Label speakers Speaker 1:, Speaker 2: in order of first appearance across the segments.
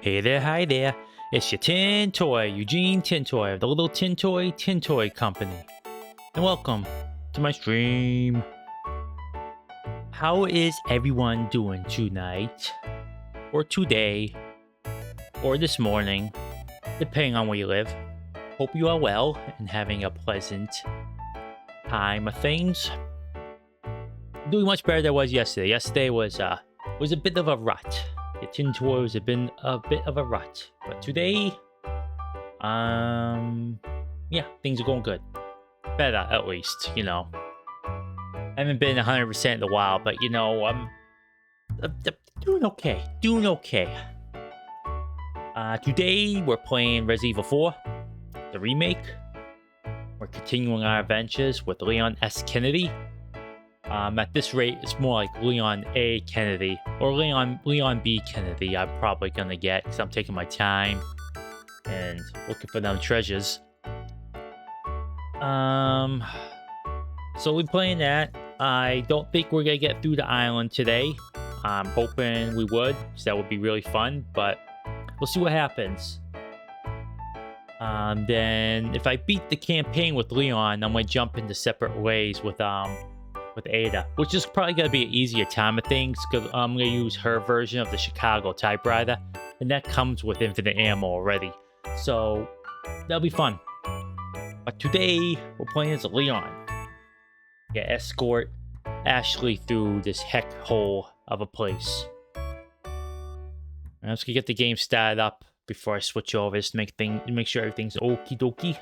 Speaker 1: Hey there, hi there. It's your Tin Toy, Eugene Tintoy of the Little Tintoy Company. And welcome to my stream. How is everyone doing tonight? Or today? Or this morning? Depending on where you live. Hope you are well and having a pleasant time of things. Doing much better than I was yesterday. Yesterday was a bit of a rut. The Tin Toy was a bit of a rut. But today, yeah, things are going good. Better, at least, you know. I haven't been 100% in a while, but, you know, I'm doing okay. Doing okay. Today, we're playing Resident Evil 4, the remake. We're continuing our adventures with Leon S. Kennedy. At this rate, it's more like Leon A. Kennedy or Leon B. Kennedy. I'm probably gonna get because I'm taking my time and looking for them treasures. So we're playing that. I don't think we're gonna get through the island today. I'm hoping we would, because that would be really fun. But we'll see what happens. Then if I beat the campaign with Leon, I'm gonna jump into separate ways with Ada, which is probably going to be an easier time of things, because I'm going to use her version of the Chicago typewriter, and that comes with infinite ammo already, so that'll be fun. But today, we're playing as Leon. Yeah, escort Ashley through this heck hole of a place. I'm just going to get the game started up before I switch over, just to make sure everything's okie dokie.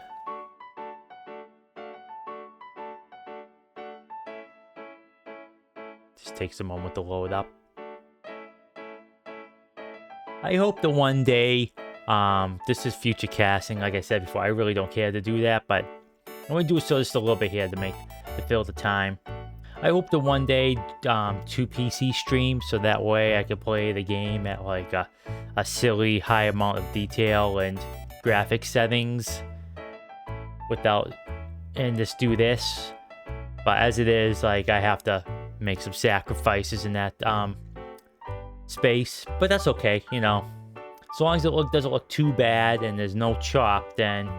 Speaker 1: Takes a moment to load up. I hope that one day, this is future casting, like I said before, I really don't care to do that, but I'm going to do so just a little bit here to fill the time. I hope that one day, 2 PC streams, so that way I can play the game at like a silly high amount of detail and graphic settings and just do this. But as it is, like, I have to make some sacrifices in that space, but that's okay, you know. As long as it doesn't look too bad and there's no chop, then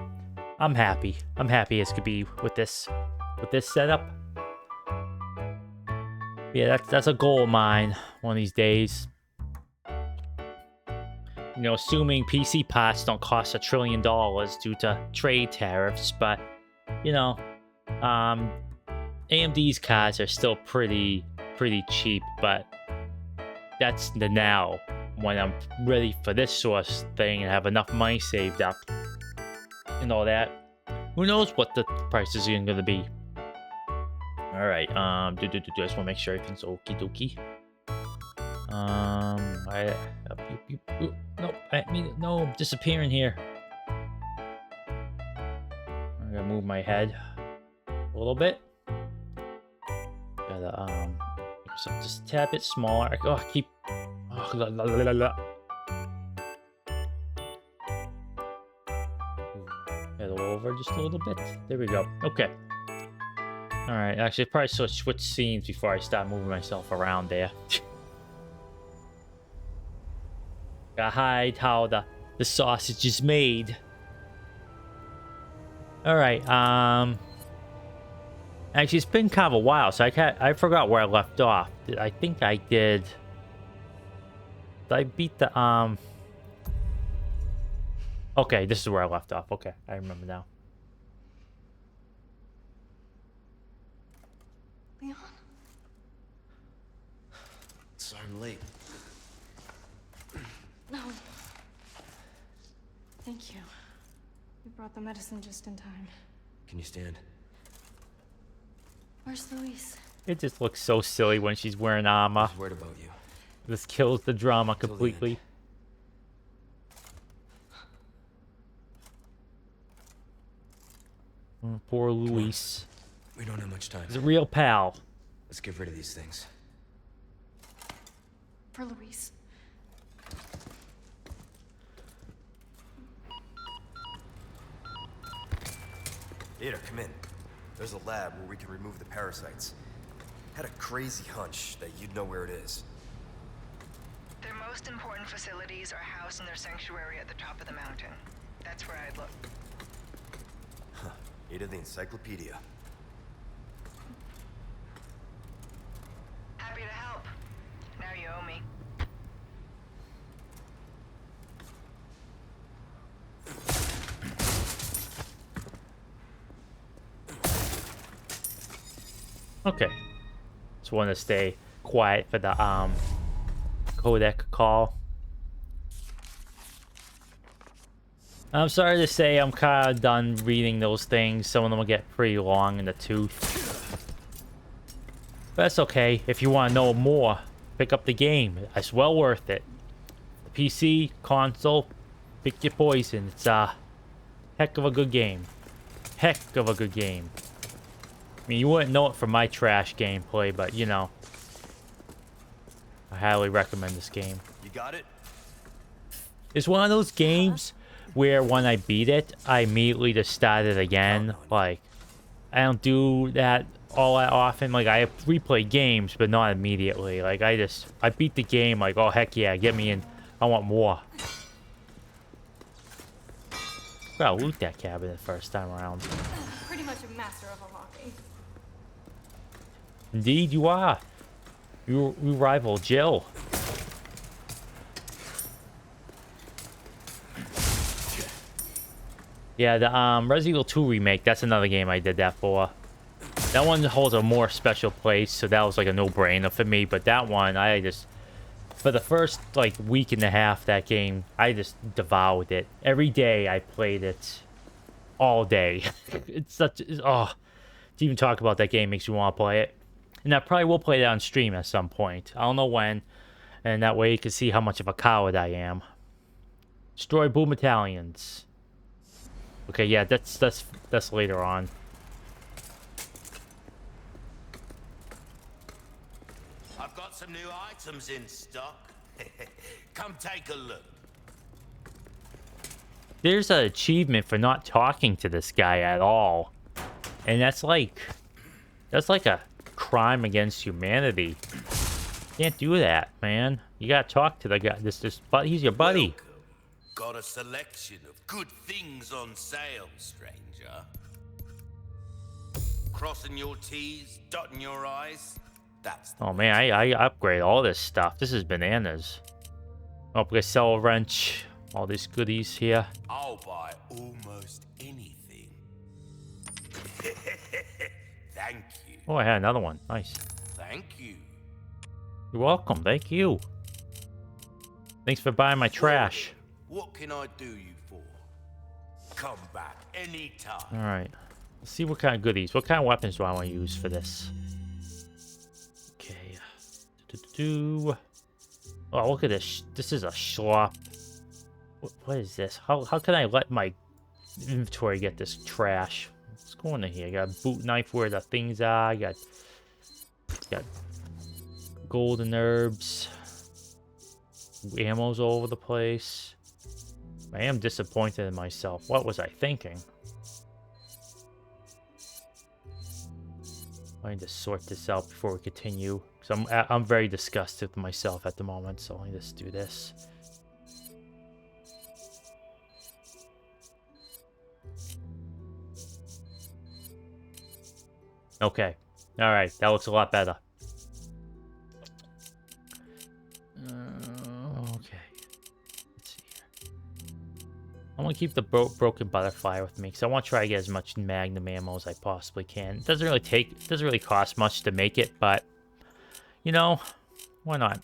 Speaker 1: I'm happy. I'm happy as could be with this setup. Yeah, that's a goal of mine one of these days. You know, assuming PC parts don't cost $1 trillion due to trade tariffs, but you know, AMD's cards are still pretty cheap, but that's the now. When I'm ready for this source thing and have enough money saved up and all that, who knows what the prices are going to be. All right, I just want to make sure everything's okie dokie. No, I'm disappearing here. I'm gonna move my head a little bit. Gotta just a tad bit smaller. Oh, la, la, la, la, la. Head over just a little bit. There we go. Okay. All right. Actually, probably switch scenes before I start moving myself around there. Gotta hide how the sausage is made. All right. Actually, it's been kind of a while, so I forgot where I left off. I think I did. Did I beat the Okay, this is where I left off. Okay, I remember now.
Speaker 2: Leon?
Speaker 3: Sorry I'm late.
Speaker 2: No. Thank you. You brought the medicine just in time.
Speaker 3: Can you stand?
Speaker 2: Where's Luis?
Speaker 1: It just looks so silly when she's wearing armor.
Speaker 3: I was worried about you.
Speaker 1: This kills the drama completely. Poor Luis.
Speaker 3: We don't have much time.
Speaker 1: He's a real pal.
Speaker 3: Let's get rid of these things.
Speaker 2: For Luis.
Speaker 3: Ada, come in. There's a lab where we can remove the parasites. Had a crazy hunch that you'd know where it is.
Speaker 4: They're most important facilities are housed in their sanctuary at the top of the mountain. That's where I'd look.
Speaker 3: Ada the encyclopedia.
Speaker 4: Happy to help. Now you owe me.
Speaker 1: Okay. Just want to stay quiet for the codec call. I'm sorry to say I'm kind of done reading those things. Some of them will get pretty long in the tooth. But that's okay. If you want to know more, pick up the game. It's well worth it. PC, console, pick your poison. It's a heck of a good game. Heck of a good game. I mean, you wouldn't know it from my trash gameplay, but you know. I highly recommend this game.
Speaker 3: You got it?
Speaker 1: It's one of those games where when I beat it, I immediately just start it again. Like, I don't do that all that often. Like, I replay games, but not immediately. Like, I beat the game, like, oh, heck yeah, get me in. I want more. Gotta loot that cabinet first time around.
Speaker 2: Pretty much a master of unlocking.
Speaker 1: Indeed, you are. You rival Jill. Yeah, the Resident Evil 2 remake, that's another game I did that for. That one holds a more special place, so that was like a no-brainer for me. But that one, I just... For the first, like, week and a half, that game, I just devoured it. Every day I played it. All day. It's such... Oh, to even talk about that game makes you want to play it. And I probably will play that on stream at some point. I don't know when. And that way you can see how much of a coward I am. Destroy Boom Battalions. Okay, yeah, that's later on.
Speaker 5: I've got some new items in stock. Come take a look.
Speaker 1: There's an achievement for not talking to this guy at all. And that's like a crime against humanity. Can't do that, man. You gotta talk to the guy. But he's your buddy.
Speaker 5: Welcome. Got a selection of good things on sale, stranger. Crossing your T's, dotting your I's. That's the
Speaker 1: Oh man, I upgrade all this stuff. This is bananas. Oh, we got sell a wrench. All these goodies here.
Speaker 5: I'll buy almost anything. Thank you.
Speaker 1: Oh, I had another one. Nice.
Speaker 5: Thank you.
Speaker 1: You're welcome. Thank you. Thanks for buying my trash.
Speaker 5: What can I do you for? Come back anytime.
Speaker 1: All right. Let's see what kind of goodies. What kind of weapons do I want to use for this? Okay. Oh, look at this. This is a schlop. What is this? How can I let my inventory get this trash? What's going on here? I got a boot knife where the things are. I got golden herbs. Ammo's all over the place. I am disappointed in myself. What was I thinking? I need to sort this out before we continue. Because I'm very disgusted with myself at the moment, so let me just do this. Okay. Alright, that looks a lot better. Okay. Let's see here. I want to keep the broken butterfly with me because I want to try to get as much magnum ammo as I possibly can. It doesn't really cost much to make it, but you know, why not?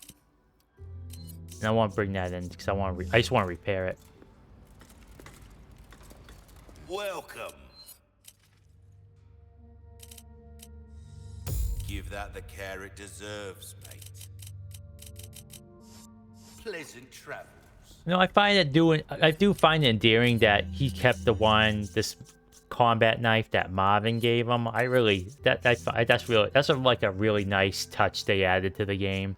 Speaker 1: And I want to bring that in because I just want to repair it.
Speaker 5: Welcome. Give that the care it deserves, mate. Pleasant travels.
Speaker 1: You know, I do find it endearing that he kept this combat knife that Marvin gave him. That's like a really nice touch they added to the game.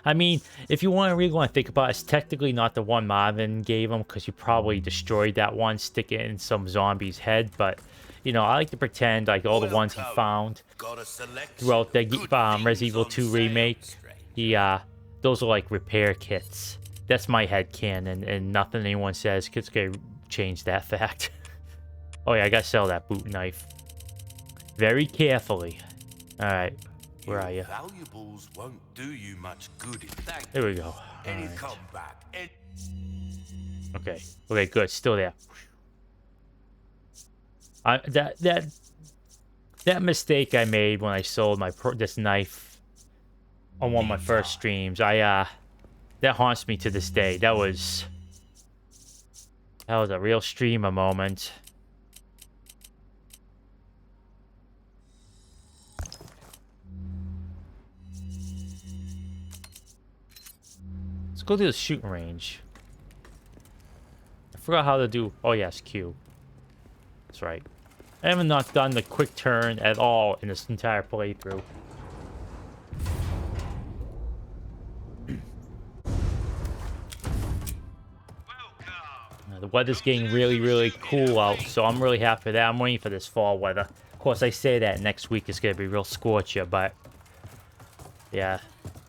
Speaker 1: I mean, if you really want to think about it, it's technically not the one Marvin gave him because you probably destroyed that one, stick it in some zombie's head, but you know, I like to pretend like all the ones he found throughout the Resident Evil 2 remake, he those are like repair kits. That's my headcanon, and nothing anyone says kids gonna change that fact. Oh yeah, I gotta sell that boot knife. Very carefully. Alright, where are you?
Speaker 5: Valuables won't do you much good if that.
Speaker 1: There we go.
Speaker 5: Any
Speaker 1: Alright.
Speaker 5: comeback.
Speaker 1: Okay. Okay, good. Still there. That mistake I made when I sold my this knife on one of my first streams, that haunts me to this day. That was a real streamer moment. Let's go to the shooting range. I forgot how to do. Oh yes, Q. That's right. I haven't not done the quick turn at all in this entire playthrough. The weather's getting really, really cool out, so I'm really happy for that. I'm waiting for this fall weather. Of course, I say that next week is going to be real scorcher, but yeah.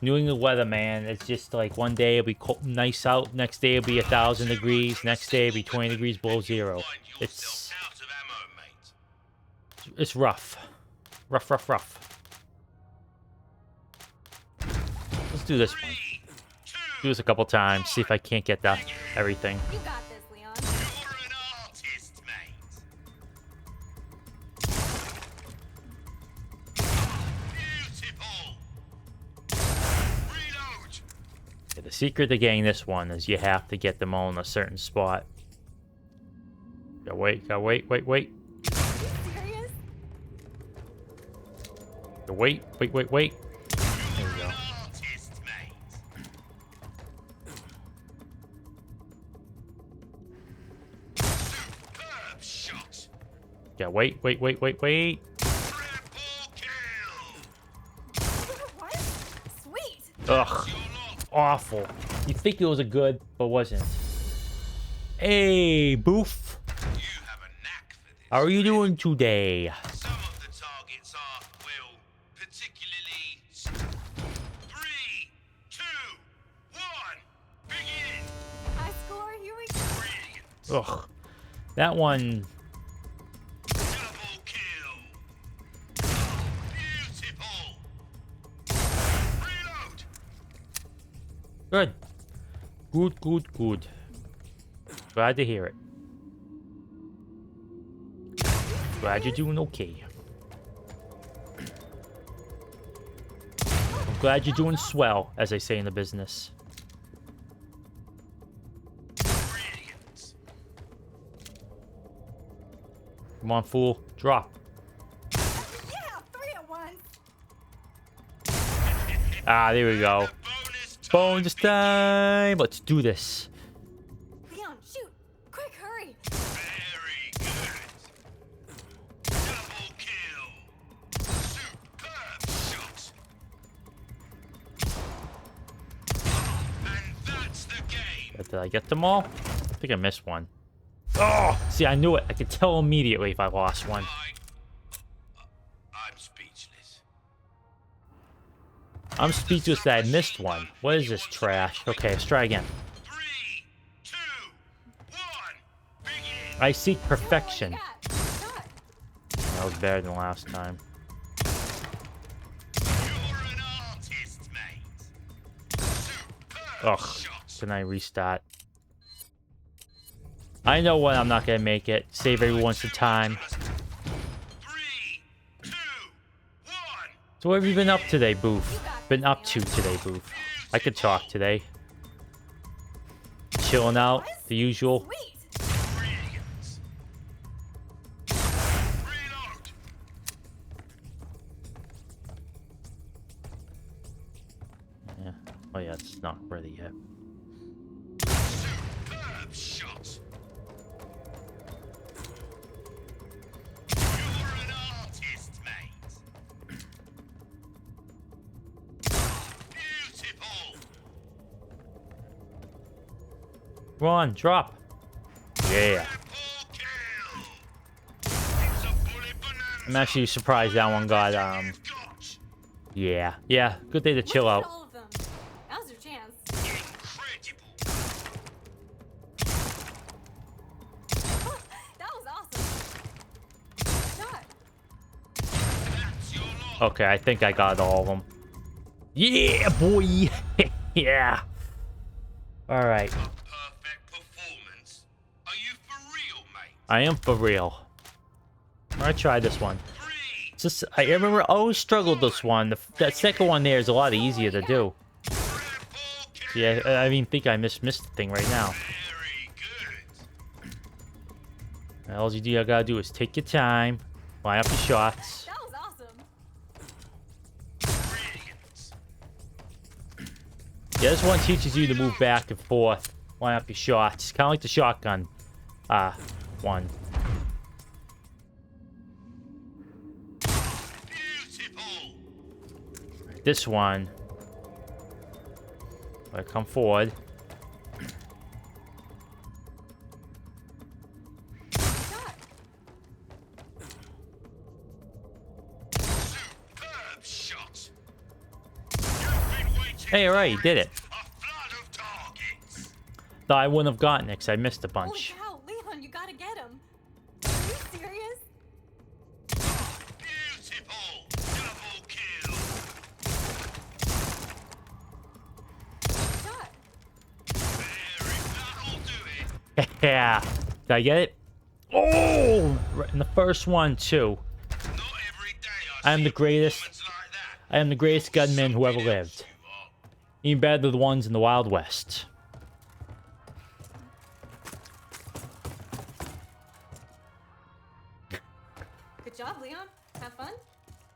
Speaker 1: New England weather, man, it's just like one day it'll be cold, nice out, next day it'll be 1,000 degrees, next day it'll be 20 degrees below zero. It's rough. Rough. Let's do this one. Do this a couple times, see if I can't get everything.
Speaker 2: You got this, Leon.
Speaker 5: You're an artist, mate. Beautiful. Reload.
Speaker 1: Yeah, the secret to getting this one is you have to get them all in a certain spot. Gotta wait.
Speaker 2: Are you serious?
Speaker 1: Gotta wait. There we go.
Speaker 5: Artist, mate. Superb shot.
Speaker 1: Gotta wait.
Speaker 5: Triple kill.
Speaker 2: What? Sweet.
Speaker 1: Ugh. Awful. You think it was a good, but wasn't. Hey, Boof.
Speaker 5: You have a knack for this.
Speaker 1: How are you doing today?
Speaker 5: Some of the targets are, well, particularly. 3, 2, 1, begin.
Speaker 2: High score, here we go.
Speaker 5: Brilliant.
Speaker 1: Ugh. That one.
Speaker 5: Double kill. Beautiful. Reload.
Speaker 1: Good. Good. Glad to hear it. Glad you're doing okay. I'm glad you're doing swell, as they say in the business.
Speaker 5: Brilliant.
Speaker 1: Come on, fool. Drop.
Speaker 2: Yeah, 3 at once.
Speaker 1: Ah, there we go. Bonus time. Let's do this.
Speaker 2: Leon, shoot. Quick, hurry.
Speaker 5: Very good. Double kill. Superb shot. And that's the game.
Speaker 1: Did I get them all? I think I missed one. Oh, see, I knew it. I could tell immediately if I lost one.
Speaker 5: I'm speechless.
Speaker 1: I'm speechless that I missed one. What is this trash? Okay, let's try again.
Speaker 5: 3, 2, 1, begin.
Speaker 1: I seek perfection.
Speaker 2: Yeah, shot.
Speaker 1: That was better than last time.
Speaker 5: You're an artist, mate. Superb
Speaker 1: Ugh.
Speaker 5: shot.
Speaker 1: Can I restart? I know when I'm not gonna make it. Save everyone some time.
Speaker 5: 3, 2, 1.
Speaker 1: So what have you been up today, Boof? Been up to today, Boof? I could talk today. Chilling out, the usual.
Speaker 2: Sweet.
Speaker 5: Brilliant. Reload.
Speaker 1: Yeah. Oh yeah, it's not ready yet.
Speaker 5: Superb shot. You're an artist, mate. Beautiful.
Speaker 1: Come on, drop. Yeah.
Speaker 5: Triple kill. It's a bullet bonanza.
Speaker 1: I'm actually surprised that one got
Speaker 5: You've got.
Speaker 1: Yeah. Good day to chill
Speaker 2: Look at
Speaker 1: out.
Speaker 2: all of them. Now's your
Speaker 1: Okay, I think I got all of them. Yeah, boy. Yeah. All right.
Speaker 5: Perfect performance. Are you for real, mate?
Speaker 1: I am for real. I'm gonna try this one.
Speaker 5: 3,
Speaker 1: It's just, I remember I always struggled this one. That second one there is a lot easier to do.
Speaker 5: triple kill.
Speaker 1: Yeah, I even think I missed the thing right now.
Speaker 5: Very good.
Speaker 1: All you gotta do is take your time, line up your shots.
Speaker 2: That was awesome.
Speaker 5: Brilliant.
Speaker 1: Yeah, this one teaches you to move back and forth, line up your shots, kind of like the shotgun one.
Speaker 5: Beautiful.
Speaker 1: This one, I come forward.
Speaker 5: Superb shot. You've been waiting
Speaker 1: Hey, alright, you
Speaker 5: for
Speaker 1: did it.
Speaker 5: A flood of targets.
Speaker 1: Thought I wouldn't have gotten it because I missed a
Speaker 2: Holy
Speaker 1: bunch.
Speaker 2: cow, Leon, you gotta get him. Are you serious?
Speaker 5: Beautiful. Double kill.
Speaker 2: Shot.
Speaker 5: Very. That'll do it.
Speaker 1: Yeah. Did I get it? Oh! Right in the first one, too.
Speaker 5: Not every day
Speaker 1: I am
Speaker 5: see
Speaker 1: the
Speaker 5: a
Speaker 1: greatest.
Speaker 5: performance like that.
Speaker 1: I am the greatest gunman who ever
Speaker 5: Something else
Speaker 1: lived.
Speaker 5: you are.
Speaker 1: Even better than the ones in the Wild West.
Speaker 2: Good job, Leon. Have fun?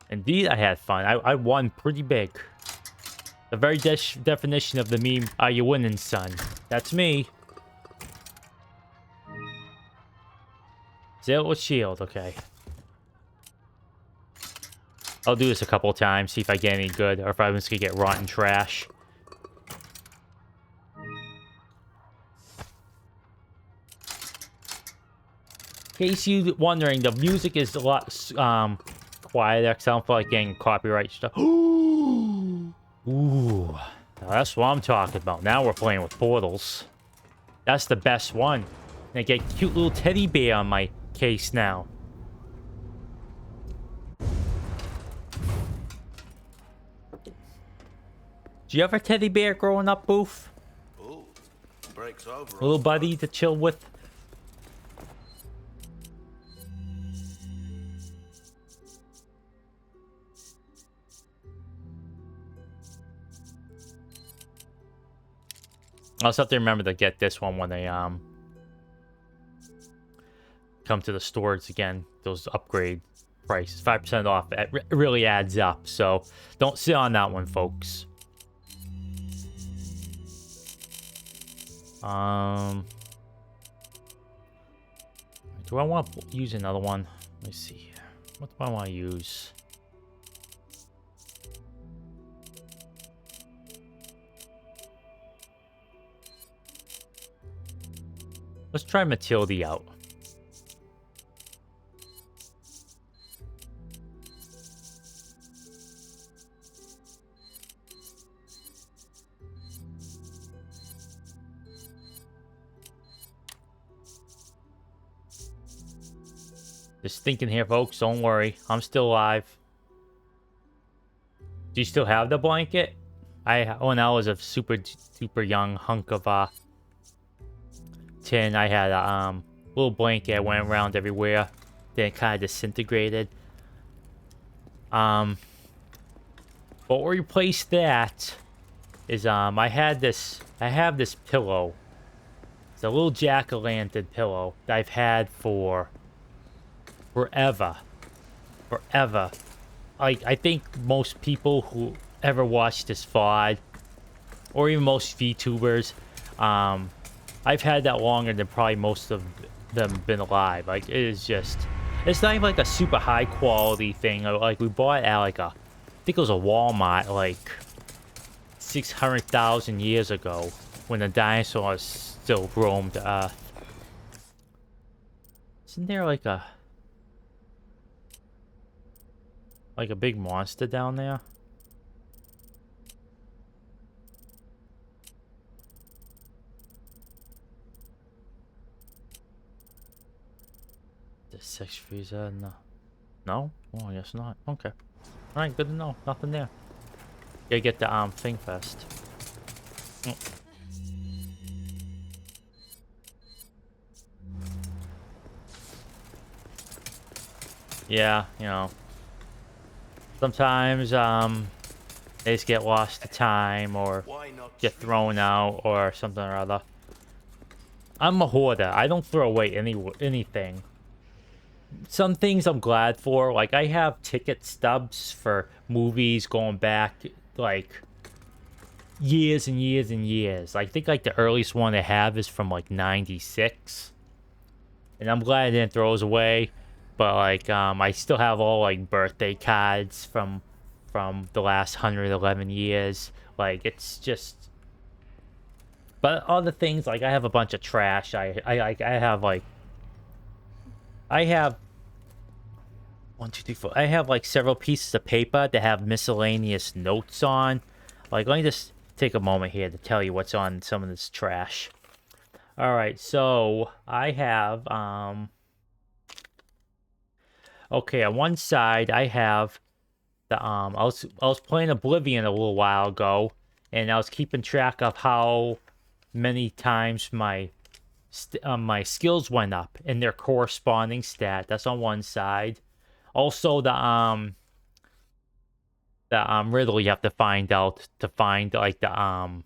Speaker 1: Indeed, I had fun. I won pretty big. The very definition of the meme, are you winning, son? That's me. Zero with shield, okay. I'll do this a couple times, see if I get any good, or if I'm just gonna get rotten trash. In case you're wondering, the music is a lot quieter, 'cause I don't feel like getting copyright stuff. Ooh, now that's what I'm talking about. Now we're playing with portals. That's the best one. And I get a cute little teddy bear on my case now. Did you have a teddy bear growing up, Boof?
Speaker 3: Ooh, breaks over.
Speaker 1: Little buddy to chill with? I'll just have to remember to get this one when they come to the stores again. Those upgrade prices, 5% off. It really adds up. So don't sit on that one, folks. Do I want to use another one? Let me see here. What do I want to use? Let's try Matilda out. Just thinking here, folks. Don't worry. I'm still alive. Do you still have the blanket? When I was a super young hunk of tin, I had a little blanket. I went around everywhere. Then it kind of disintegrated. But what replaced that is I have this pillow. It's a little jack-o'-lantern pillow that I've had for forever. Like, I think most people who ever watched this VOD, or even most VTubers, I've had that longer than probably most of them been alive. Like, it is just, it's not even like a super high quality thing. Like, we bought it at like I think it was a Walmart like 600,000 years ago when the dinosaurs still roamed Earth. Isn't there like a big monster down there? The sex freezer? No. No? Oh, I guess not. Okay. Alright, good to know. Nothing there. Gotta get the thing first. Oh. Yeah, you know. Sometimes they just get lost to time or get thrown out or something or other. I'm a hoarder. I don't throw away anything. Some things I'm glad for. Like, I have ticket stubs for movies going back, like, years and years and years. I think, like, the earliest one I have is from, like, 96. And I'm glad I didn't throw those away. But, like, I still have all, like, birthday cards from the last 111 years. Like, it's just... But other things, like, I have a bunch of trash. I have, like... I have... 1, 2, 3, 4. I have, like, several pieces of paper that have miscellaneous notes on. Like, let me just take a moment here to tell you what's on some of this trash. Alright, so... I have, Okay, on one side, I have the, I was playing Oblivion a little while ago, and I was keeping track of how many times my skills went up in their corresponding stat. That's on one side. Also, the riddle you have to find out to find, like, the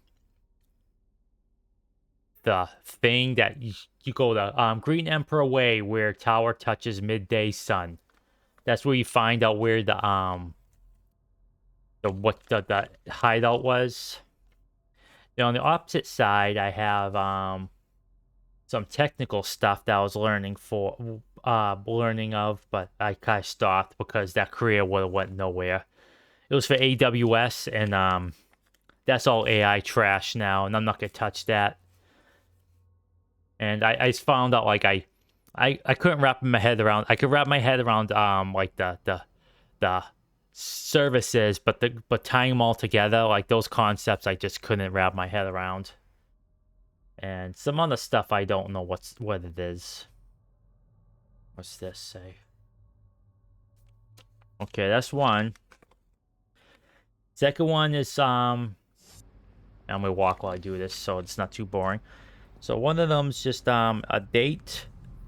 Speaker 1: thing that you go to, Green Emperor Way, where tower touches midday sun. That's where you find out where the hideout was. Then on the opposite side, I have some technical stuff that I was learning of, but I kind of stopped because that career would have went nowhere. It was for AWS, and that's all AI trash now, and I'm not gonna touch that. And I found out, like, I couldn't wrap my head around. I could wrap my head around like the services, but tying them all together, like, those concepts I just couldn't wrap my head around. And some other stuff I don't know what it is. What's this say? Okay, that's one. Second one is I'm gonna walk while I do this so it's not too boring. So one of them's just a date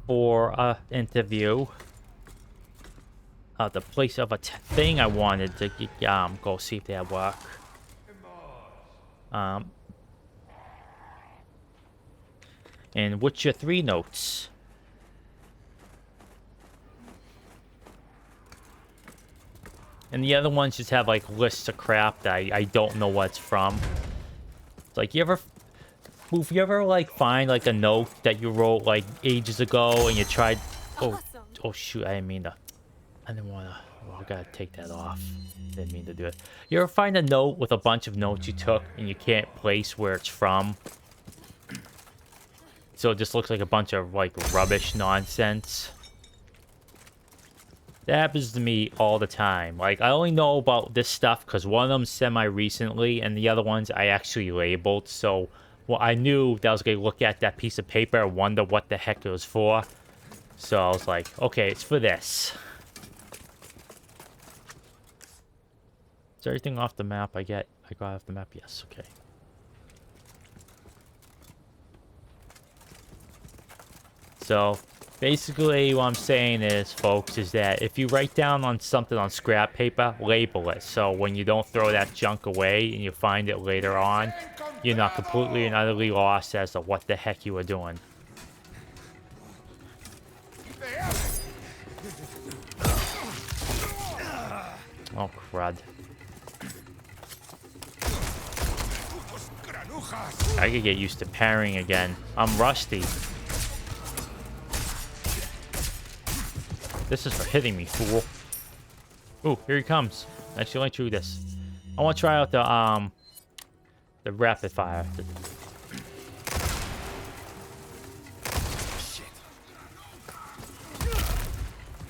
Speaker 1: for a interview. The place of a thing I wanted to go see if they have work. And what's your 3 notes? And the other ones just have, like, lists of crap that I don't know what it's from. It's like, you ever like find, like, a note that you wrote, like, ages ago and you tried... Oh shoot, I didn't wanna... Well, I gotta take that off. Didn't mean to do it. You ever find a note with a bunch of notes you took and you can't place where it's from? So it just looks like a bunch of, like, rubbish nonsense. That happens to me all the time. Like, I only know about this stuff because one of them semi-recently, and the other ones I actually labeled. So, well, I knew that I was going to look at that piece of paper and wonder what the heck it was for. So I was like, okay, it's for this. Is there anything off the map I got off the map? Yes, okay. So, basically what I'm saying is, folks, is that if you write down on something on scrap paper, label it. So when you don't throw that junk away and you find it later on, you're not completely and utterly lost as to what the heck you were doing. Oh, crud. I could get used to parrying again. I'm rusty. This is for hitting me, fool. Ooh, here he comes. Actually, let me try this. I want to try out the rapid fire.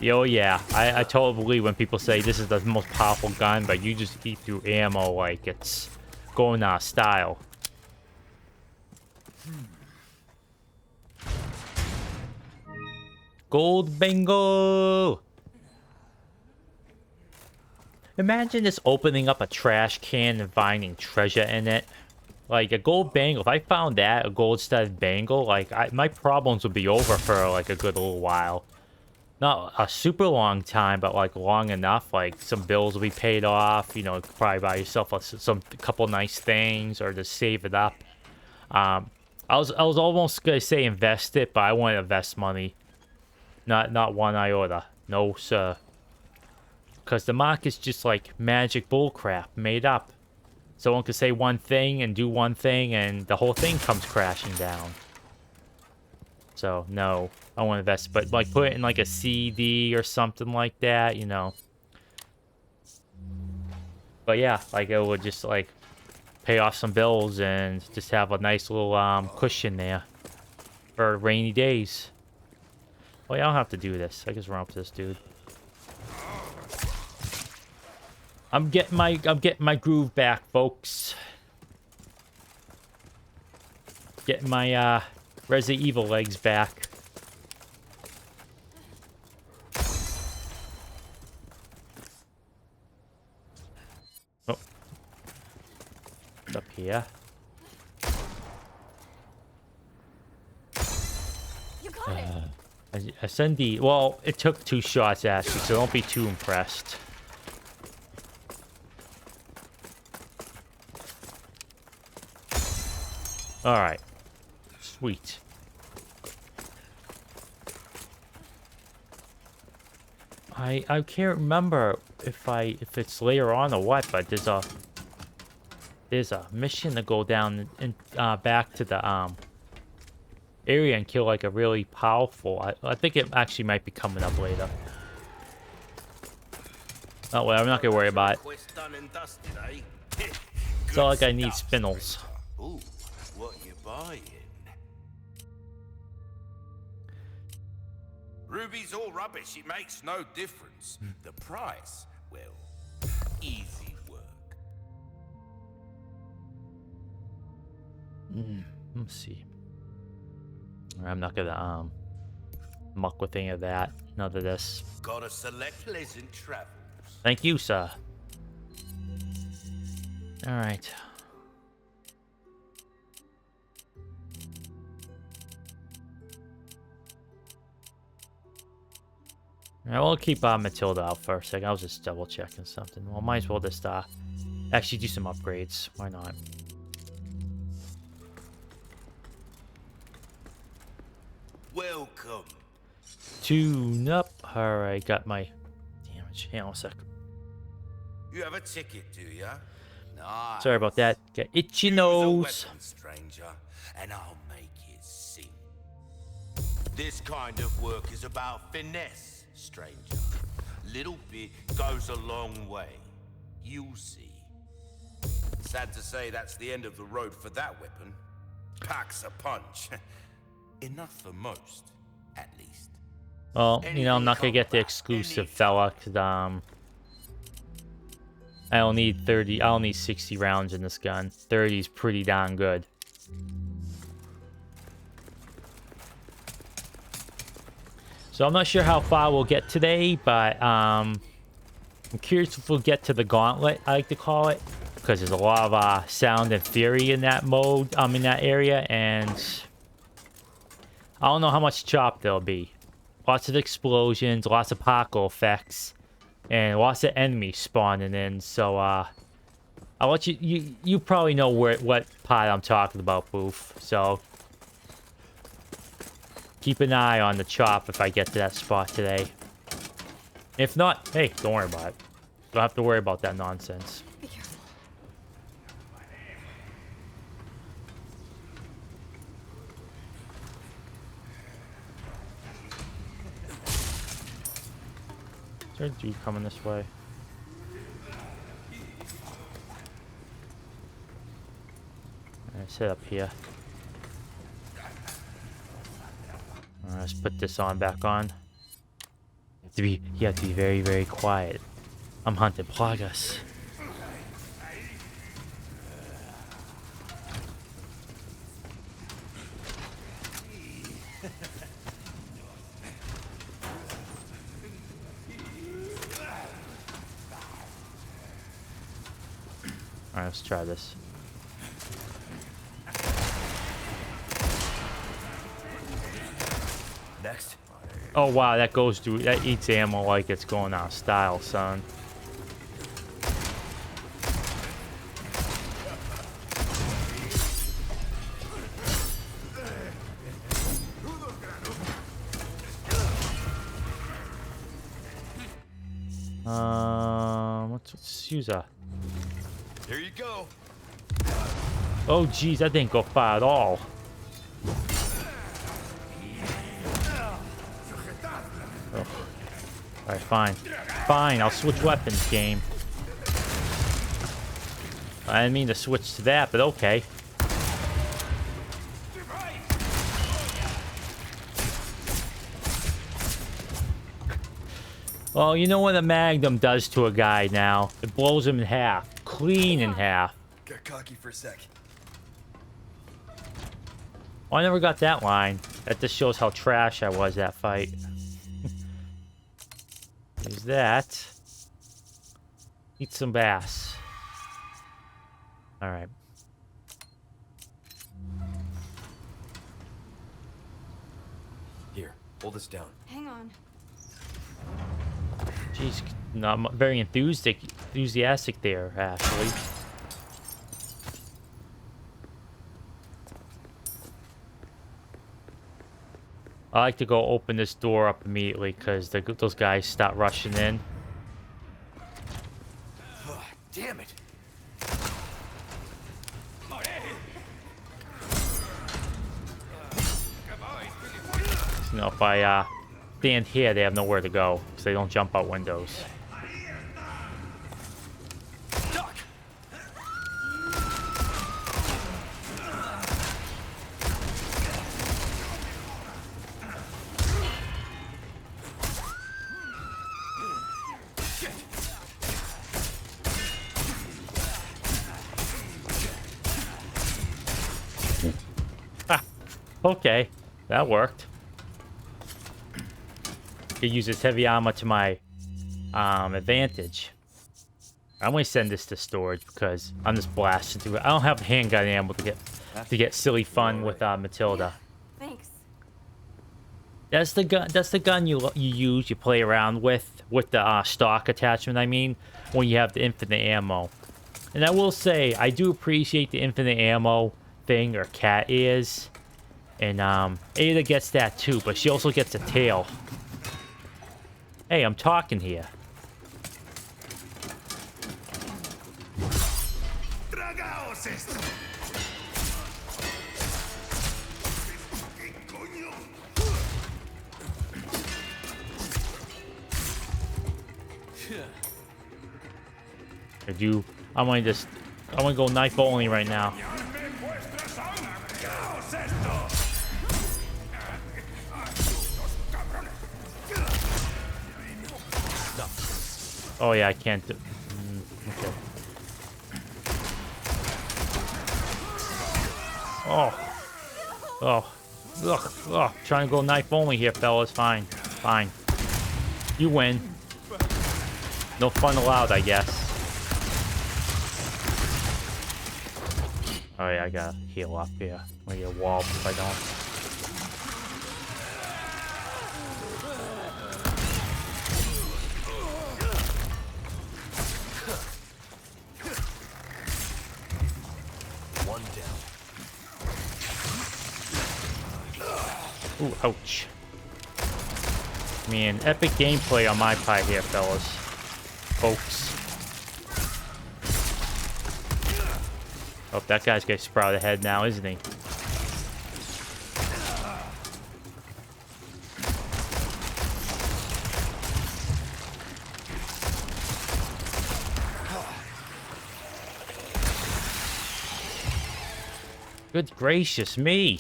Speaker 1: Yo, yeah. I totally believe when people say this is the most powerful gun, but you just eat through ammo like it's going out of style. Gold bingo! Imagine just opening up a trash can and finding treasure in it. Like a gold bangle. If I found that, a gold studded bangle, like my problems would be over for like a good little while. Not a super long time, but like long enough. Like some bills will be paid off. You know, probably buy yourself a couple nice things or just save it up. I was almost gonna say invest it, but I want to invest money. Not one iota. No, sir. Because the market's just like magic bullcrap made up. Someone could say one thing and do one thing, and the whole thing comes crashing down. So, no. I want to invest, but like put it in like a CD or something like that, you know. But yeah, like it would just like pay off some bills and just have a nice little cushion there for rainy days. Well, yeah, I don't have to do this. I just run up to this dude. I'm getting my groove back, folks. Getting my Resident Evil legs back. Oh. What's up here?
Speaker 2: You got it.
Speaker 1: SND. Well, it took 2 shots, actually, so don't be too impressed. Alright. Sweet. I can't remember if it's later on or what, but there's a mission to go down and back to the area and kill like a really powerful. I think it actually might be coming up later. Oh well, I'm not gonna worry about it.
Speaker 5: Quest done and dusted, eh?
Speaker 1: It's not like I
Speaker 5: Good
Speaker 1: need
Speaker 5: stuff,
Speaker 1: spindles.
Speaker 5: stranger. Ooh, what you buying? Ruby's all rubbish. It makes no difference. The price, well, easy work.
Speaker 1: Let's see. I'm not gonna muck with any of that. None of this.
Speaker 5: Gotta select pleasant travels.
Speaker 1: Thank you, sir. All right. Alright, we'll keep Matilda out for a second. I was just double checking something. Well, might as well just actually do some upgrades. Why not?
Speaker 5: Welcome.
Speaker 1: Tune up. Alright, got my damage. Hang on a sec.
Speaker 5: You have a ticket, do ya? Nice.
Speaker 1: Sorry about that. Got itchy
Speaker 5: Use a
Speaker 1: nose.
Speaker 5: weapon, stranger, and I'll make it sing. This kind of work is about finesse, stranger. Little bit goes a long way. You'll see. Sad to say that's the end of the road for that weapon. Packs a punch. Enough for most, at least.
Speaker 1: Well, you know, I'm not gonna get the exclusive fella, cause I don't need 30. I don't need 60 rounds in this gun. 30 is pretty darn good. So I'm not sure how far we'll get today, but I'm curious if we'll get to the gauntlet, I like to call it, because there's a lot of sound and fury in that mode, in that area, and I don't know how much chop there'll be. Lots of explosions, lots of particle effects, and lots of enemies spawning in. So I'll let you probably know what part I'm talking about, Boof. So keep an eye on the chop if I get to that spot today. If not, hey, don't worry about it. Don't have to worry about that nonsense.
Speaker 2: Be careful.
Speaker 1: Is there a dude coming this way? Alright, sit up here. Alright, let's put this on back on. You have to be very, very quiet. I'm hunting plagas. Alright, let's try this.
Speaker 3: Next.
Speaker 1: Oh wow, that goes through, that eats ammo like it's going out of style, son. Let's use a.
Speaker 3: Here you go.
Speaker 1: Oh geez, that didn't go far at all. Oh. Alright, fine. Fine, I'll switch weapons, game. I didn't mean to switch to that, but okay. Well, you know what a Magnum does to a guy now? It blows him in half. Clean in half.
Speaker 3: Got cocky for a sec.
Speaker 1: Oh, I never got that line. That just shows how trash I was that fight. Use that. Eat some bass. Alright.
Speaker 3: Here, hold this down.
Speaker 2: Hang on.
Speaker 1: Jeez, not very enthusiastic there, Ashley. I like to go open this door up immediately because those guys start rushing in.
Speaker 3: Damn it.
Speaker 1: You know, if I stand here, they have nowhere to go because they don't jump out windows. Okay, that worked. Could use this heavy armor to my advantage. I'm gonna send this to storage because I'm just blasting through it. I don't have handgun ammo to get silly fun with Matilda.
Speaker 2: Thanks.
Speaker 1: That's the gun. That's the gun you use. You play around with the stock attachment. I mean, when you have the infinite ammo. And I will say, I do appreciate the infinite ammo thing, or cat ears. And Ada gets that too, but she also gets a tail. Hey, I'm talking here. I'm gonna go knife only right now. Oh yeah, I can't do... okay. Oh. Oh. Ugh. Ugh. Trying to go knife only here, fellas. Fine. Fine. You win. No fun allowed, I guess. Oh yeah, I gotta heal up here. I'm gonna get a wall if I don't. Ooh, ouch. Man, epic gameplay on my part here, fellas. Folks. Oh, that guy's gonna sprout ahead now, isn't he? Good gracious me.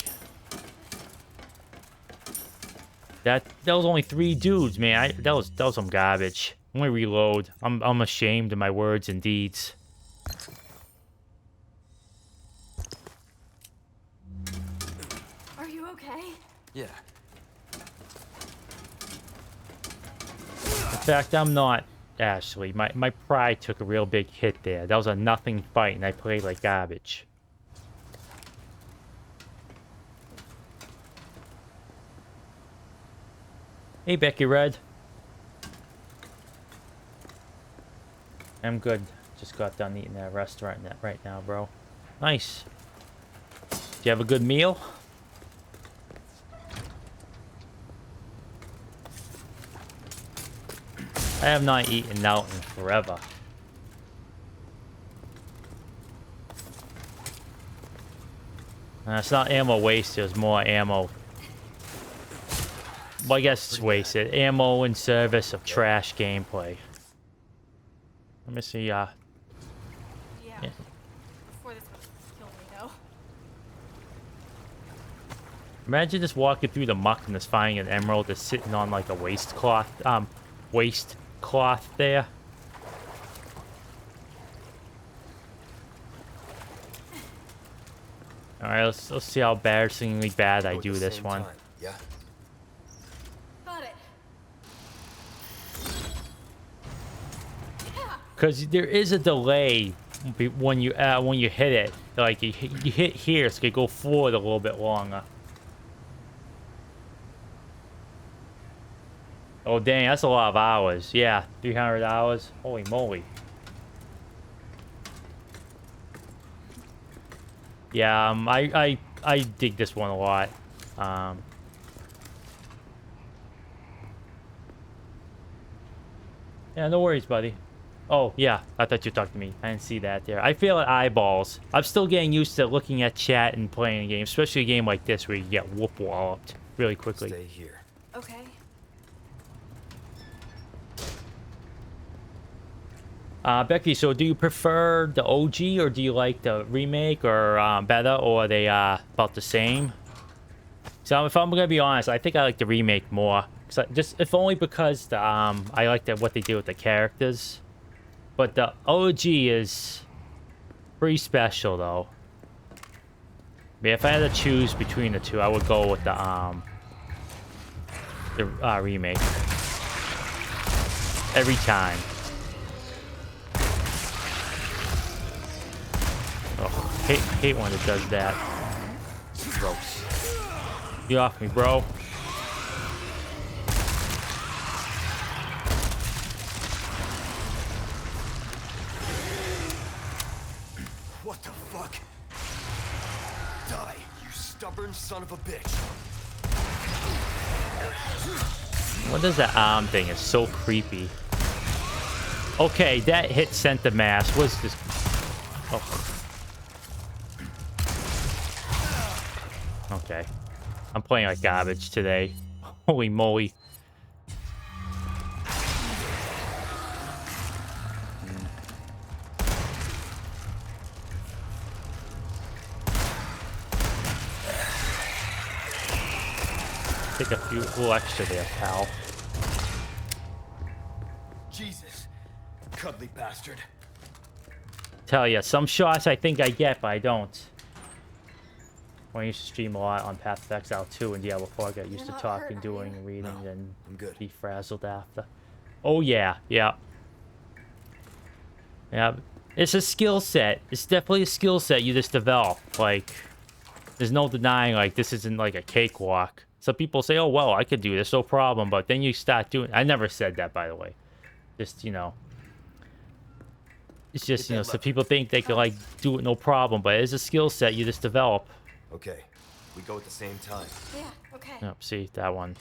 Speaker 1: That was only 3 dudes, man. That was some garbage. I'm gonna reload. I'm ashamed of my words and deeds.
Speaker 2: Are you okay?
Speaker 3: Yeah.
Speaker 1: In fact, I'm not. Ashley. My pride took a real big hit there. That was a nothing fight, and I played like garbage. Hey, Becky Red. I'm good. Just got done eating at a restaurant right now, bro. Nice. Do you have a good meal? I have not eaten out in forever. It's not ammo wasted, it's more ammo. Well, I guess it's wasted. Ammo in service of trash gameplay. Let me see,
Speaker 2: Yeah. Before this one killed me, though.
Speaker 1: Imagine just walking through the muck and just finding an emerald that's sitting on like a waistcloth there. Alright, let's see how embarrassingly bad I do this one.
Speaker 3: Yeah.
Speaker 2: Got it.
Speaker 1: Because there is a delay when you hit it. Like you hit here, it's gonna go forward a little bit longer. Oh dang, that's a lot of hours. Yeah, 300 hours. Holy moly. Yeah, I dig this one a lot. Yeah, no worries, buddy. Oh, yeah, I thought you talked to me. I didn't see that there. I feel at eyeballs. I'm still getting used to looking at chat and playing a game, especially a game like this where you get whoop-walloped really quickly.
Speaker 3: Stay here.
Speaker 2: Okay.
Speaker 1: Becky, so do you prefer the OG or do you like the remake or better, or are they about the same? So if I'm gonna be honest, I think I like the remake more. If only because the I like what they did with the characters. But the OG is pretty special though. But if I had to choose between the two, I would go with the remake. Every time. Oh, hate when it does that. Gross. Get off me, bro.
Speaker 3: What the fuck? Die, you stubborn son of a bitch.
Speaker 1: What is that arm thing? It's so creepy. Okay, that hit sent the mass. What's this? Oh. Okay. I'm playing like garbage today. Holy moly. Take a little extra there, pal.
Speaker 3: Jesus, cuddly bastard.
Speaker 1: Tell ya, some shots I think I get, but I don't. When I used to stream a lot on Path of Exile 2 and Diablo 4, I got used to talking, doing, and reading, and be frazzled after. Oh yeah, yeah. Yeah, it's a skill set. It's definitely a skill set you just develop. Like, there's no denying, like, this isn't like a cakewalk. Some people say, oh, well, I could do this, no problem. But then you start doing... I never said that, by the way. Just, you know... It's just, you know, some people think they can, like, do it no problem. But it's a skill set you just develop.
Speaker 3: Okay, we go at the same time.
Speaker 2: Yeah, okay.
Speaker 1: Yep, see, that one.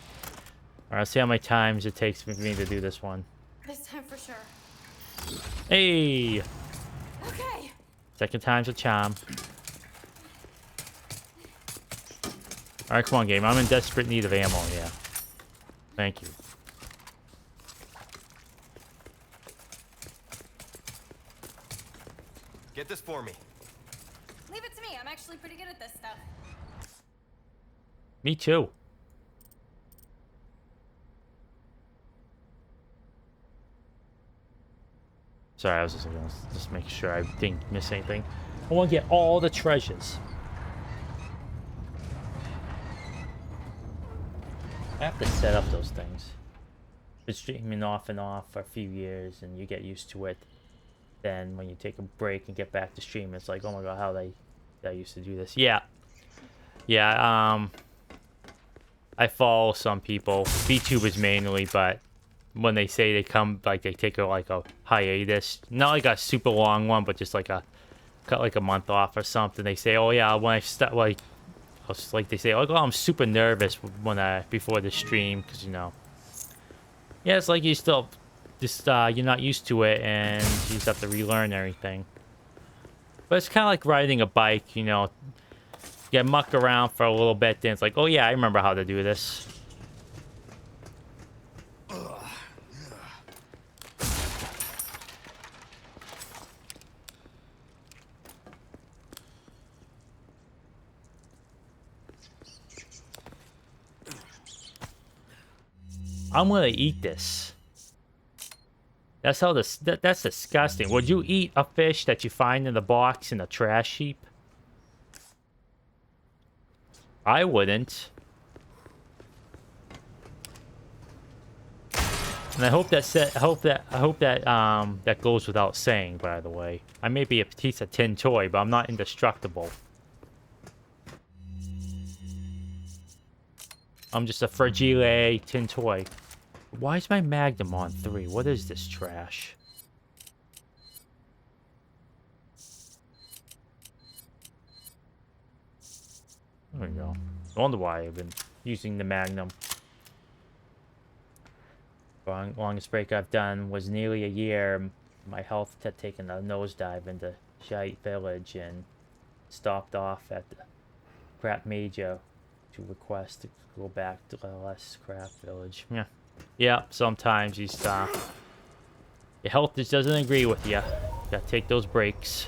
Speaker 1: Alright, let's see how many times it takes for me to do this one.
Speaker 2: This time for sure.
Speaker 1: Hey!
Speaker 2: Okay.
Speaker 1: Second time's a charm. Alright, come on, game. I'm in desperate need of ammo, yeah. Thank you.
Speaker 3: Get this for me.
Speaker 2: Leave it to me. I'm actually pretty good at this stuff.
Speaker 1: Me too. Sorry, I was just making sure I didn't miss anything. I want to get all the treasures. I have to set up those things. been streaming off and off for a few years, and you get used to it. Then when you take a break and get back to stream, it's like, oh my god, how they used to do this. Yeah. I follow some people, VTubers mainly, but when they say they come, like they take a hiatus, not like a super long one, but just like cut like a month off or something. They say, oh yeah, when I start like they say, oh I'm super nervous before the stream, because yeah, it's like you still just you're not used to it, and you just have to relearn everything. But it's kind of like riding a bike, you get mucked around for a little bit, then it's like, oh yeah, I remember how to do this. I'm gonna eat this. That's how that's disgusting. Would you eat a fish that you find in the box in a trash heap? I wouldn't. And I hope that goes without saying, by the way. I may be a piece of tin toy, but I'm not indestructible. I'm just a fragile tin toy. Why is my Magnum on 3? What is this trash? There we go. I wonder why I've been using the Magnum. The longest break I've done was nearly a year. My health had taken a nosedive into Shite Village and stopped off at the Crap Major to request to go back to the less Crap Village. Yeah, sometimes your health just doesn't agree with you. Gotta take those breaks.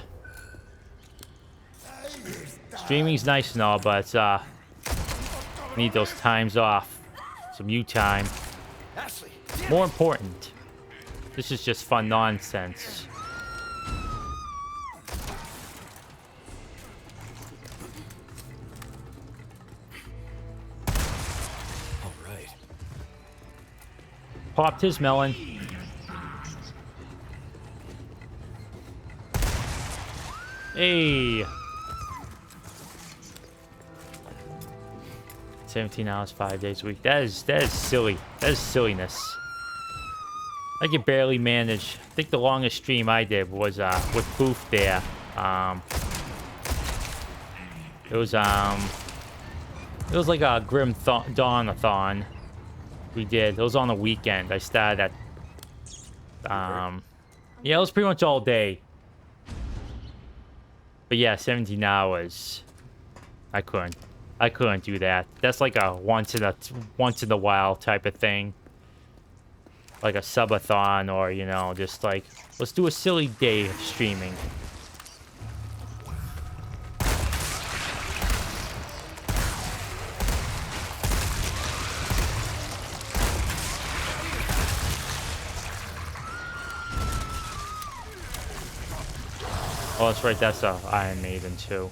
Speaker 1: Streaming's nice and all, but need those times off. Some you time. More important. This is just fun nonsense.
Speaker 3: All right.
Speaker 1: Popped his melon. Hey. 17 hours, 5 days a week. That is silly. That is silliness. I can barely manage. I think the longest stream I did was with Booth there. It was like a Grim Dawn-a-thon we did. It was on the weekend. I started at yeah, it was pretty much all day. But yeah, 17 hours. I couldn't do that. That's like a once in a while type of thing. Like a subathon, or just like, let's do a silly day of streaming. Oh, that's right, that's a Iron Maiden too.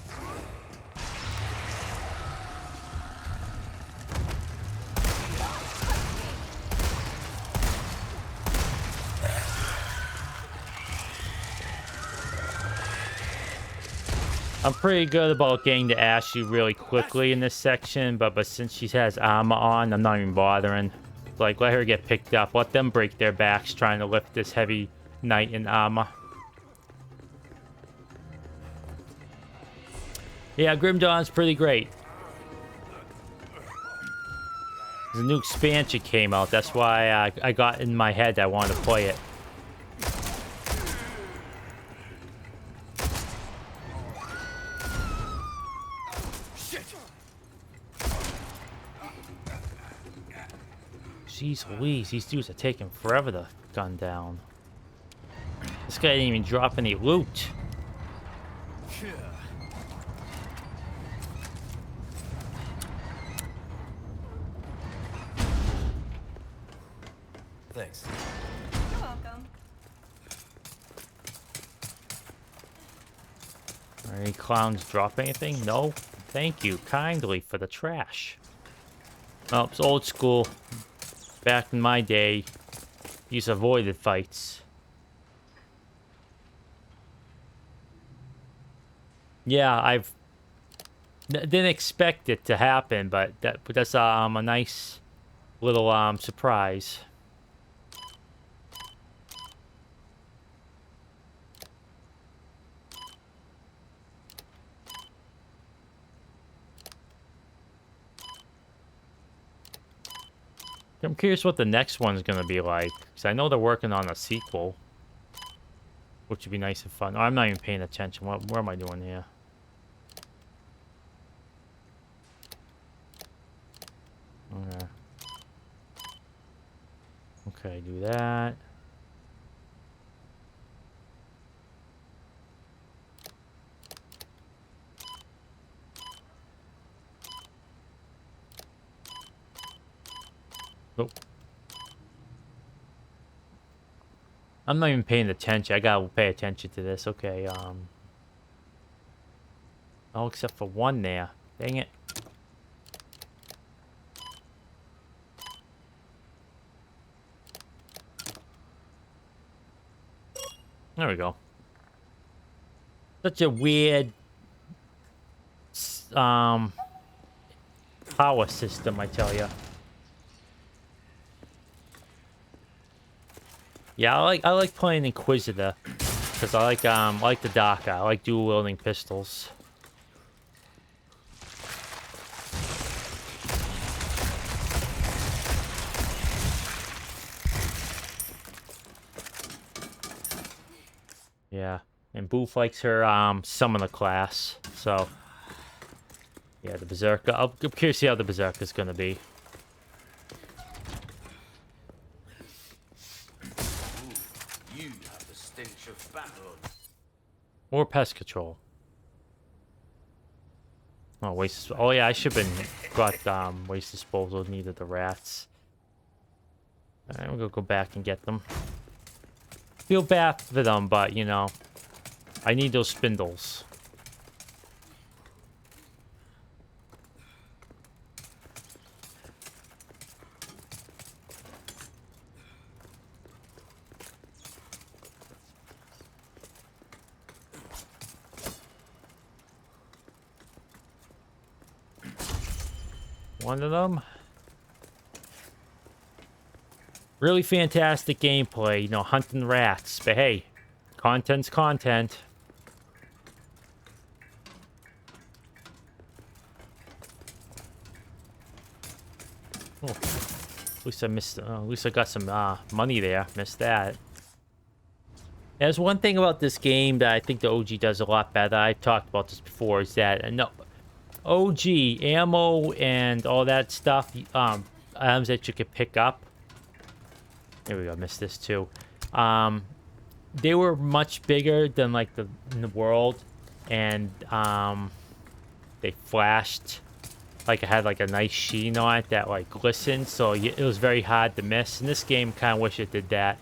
Speaker 1: I'm pretty good about getting to Ashley really quickly in this section, but since she has armor on, I'm not even bothering. Like, let her get picked up. Let them break their backs trying to lift this heavy knight in armor. Yeah, Grim Dawn's pretty great. The new expansion came out. That's why I got in my head I wanted to play it. Jeez Louise, these dudes are taking forever to gun down. This guy didn't even drop any loot.
Speaker 3: Thanks.
Speaker 2: You're welcome.
Speaker 1: Are any clowns drop anything? No? Thank you kindly for the trash. Oh, it's old school. Back in my day, He's avoided fights. Yeah, didn't expect it to happen, but that's a nice little surprise. I'm curious what the next one's gonna be like, because I know they're working on a sequel, which would be nice and fun. Oh, I'm not even paying attention. What am I doing here? Okay. Okay, do that. Nope. I'm not even paying attention. I gotta pay attention to this. Okay, oh, except for one there. Dang it. There we go. Such a weird power system, I tell you. Yeah, I like playing Inquisitor because I like the Darker. I like dual wielding pistols. Yeah, and Booth likes her summoner class, so yeah, the Berserker. I'm curious to see how the Berserker's gonna be.
Speaker 5: You have the stench of battle.
Speaker 1: More pest control. Oh, waste. Oh yeah, I should have been got waste disposal. Needed the rats. Alright, we'll go back and get them. Feel bad for them, but you know, I need those spindles. One of them. Really fantastic gameplay, you know, hunting rats. But hey, content's content. Oh, at least I missed. At least I got some money there. Missed that. There's one thing about this game that I think the OG does a lot better. I've talked about this before. Is that no OG ammo and all that stuff, items that you can pick up. There we go. Missed this too. They were much bigger than like in the world, and they flashed. Like it had like a nice sheen on it that like glistened, so it was very hard to miss. In this game, kind of wish it did that,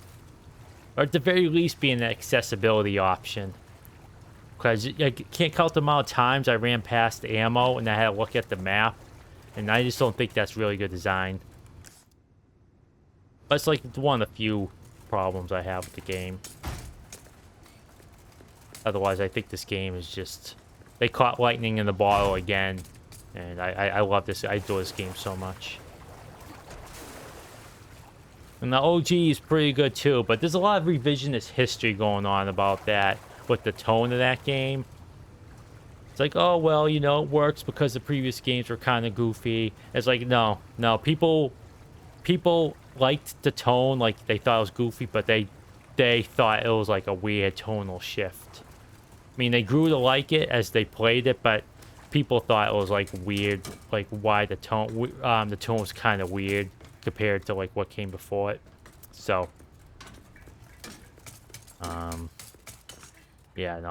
Speaker 1: or at the very least, be an accessibility option. Because I can't count the amount of times I ran past the ammo and I had to look at the map, and I just don't think that's really good design. But it's like one of the few problems I have with the game. Otherwise, I think this game is just... They caught lightning in the bottle again. And I love this. I adore this game so much. And the OG is pretty good too. But there's a lot of revisionist history going on about that. With the tone of that game. It's like, oh, well, you know, it works because the previous games were kind of goofy. It's like, no. People liked the tone, like they thought it was goofy, but they thought it was like a weird tonal shift. I mean, they grew to like it as they played it, but people thought it was like weird, like why the tone was kind of weird compared to like what came before it. So, yeah, no,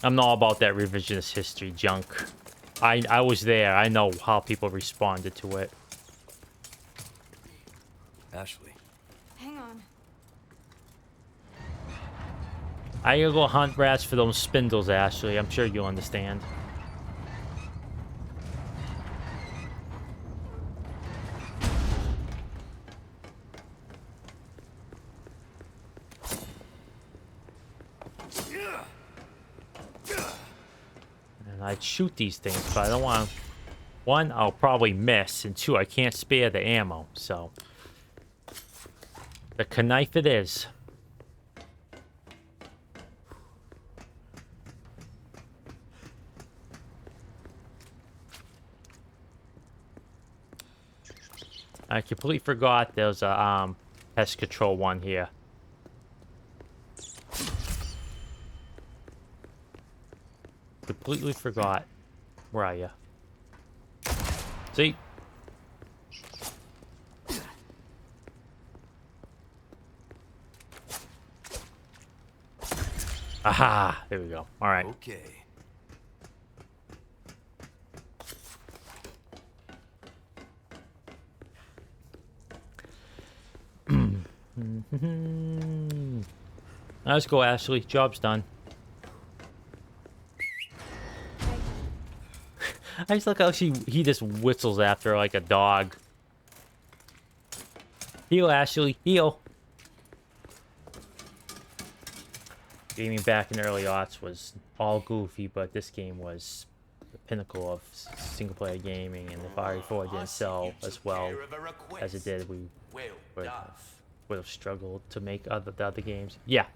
Speaker 1: I'm not about that revisionist history junk. I was there. I know how people responded to it.
Speaker 3: Ashley.
Speaker 2: Hang on.
Speaker 1: I gotta go hunt rats for those spindles, Ashley. I'm sure you'll understand. I'd shoot these things, but I don't want to. One, I'll probably miss, and two, I can't spare the ammo, so. The knife it is. I completely forgot there's a pest control one here. Completely forgot. Where are you? See? Aha! There we go. All right.
Speaker 3: Okay.
Speaker 1: Let's go, Ashley. Job's done. I just like how he just whistles after her like a dog. Heal, Ashley. Heal. Gaming back in the early aughts was all goofy, but this game was the pinnacle of single-player gaming, and if RE4 didn't sell as well as it did, we would have struggled to make the other games. Yeah.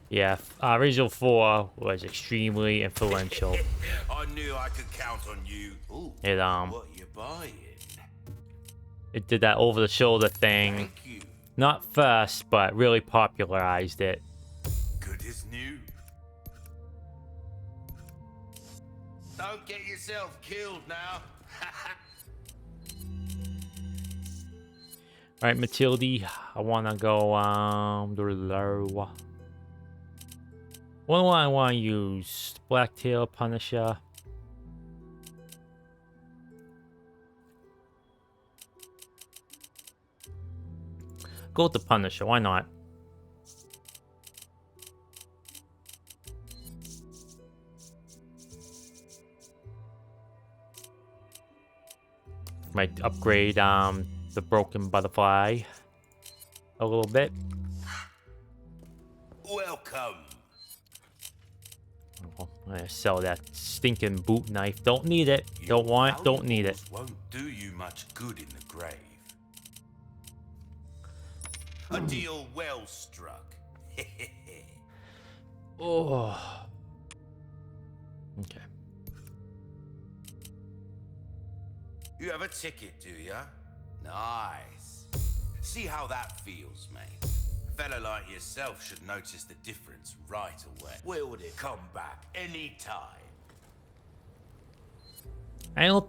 Speaker 1: Yeah, Original 4 was extremely influential.
Speaker 5: I knew I could count on you. Ooh,
Speaker 1: It
Speaker 5: what you buying?
Speaker 1: it did that over-the-shoulder thing.
Speaker 5: Thank you.
Speaker 1: Not first, but really popularized it.
Speaker 5: Good as new. Don't get yourself killed now.
Speaker 1: Alright, Matilde, I wanna go, what do I want to use? Blacktail, Punisher. Go with the Punisher, why not? Might upgrade the broken butterfly a little bit.
Speaker 5: Welcome.
Speaker 1: I'm gonna sell that stinking boot knife. Don't need it. Don't want it. Don't need it.
Speaker 5: Won't do you much good in the grave. A deal well struck.
Speaker 1: Oh. Okay.
Speaker 5: You have a ticket, do ya? Nice. See how that feels, mate. A fella like yourself should notice the difference right away. Will it come back anytime?
Speaker 1: I don't.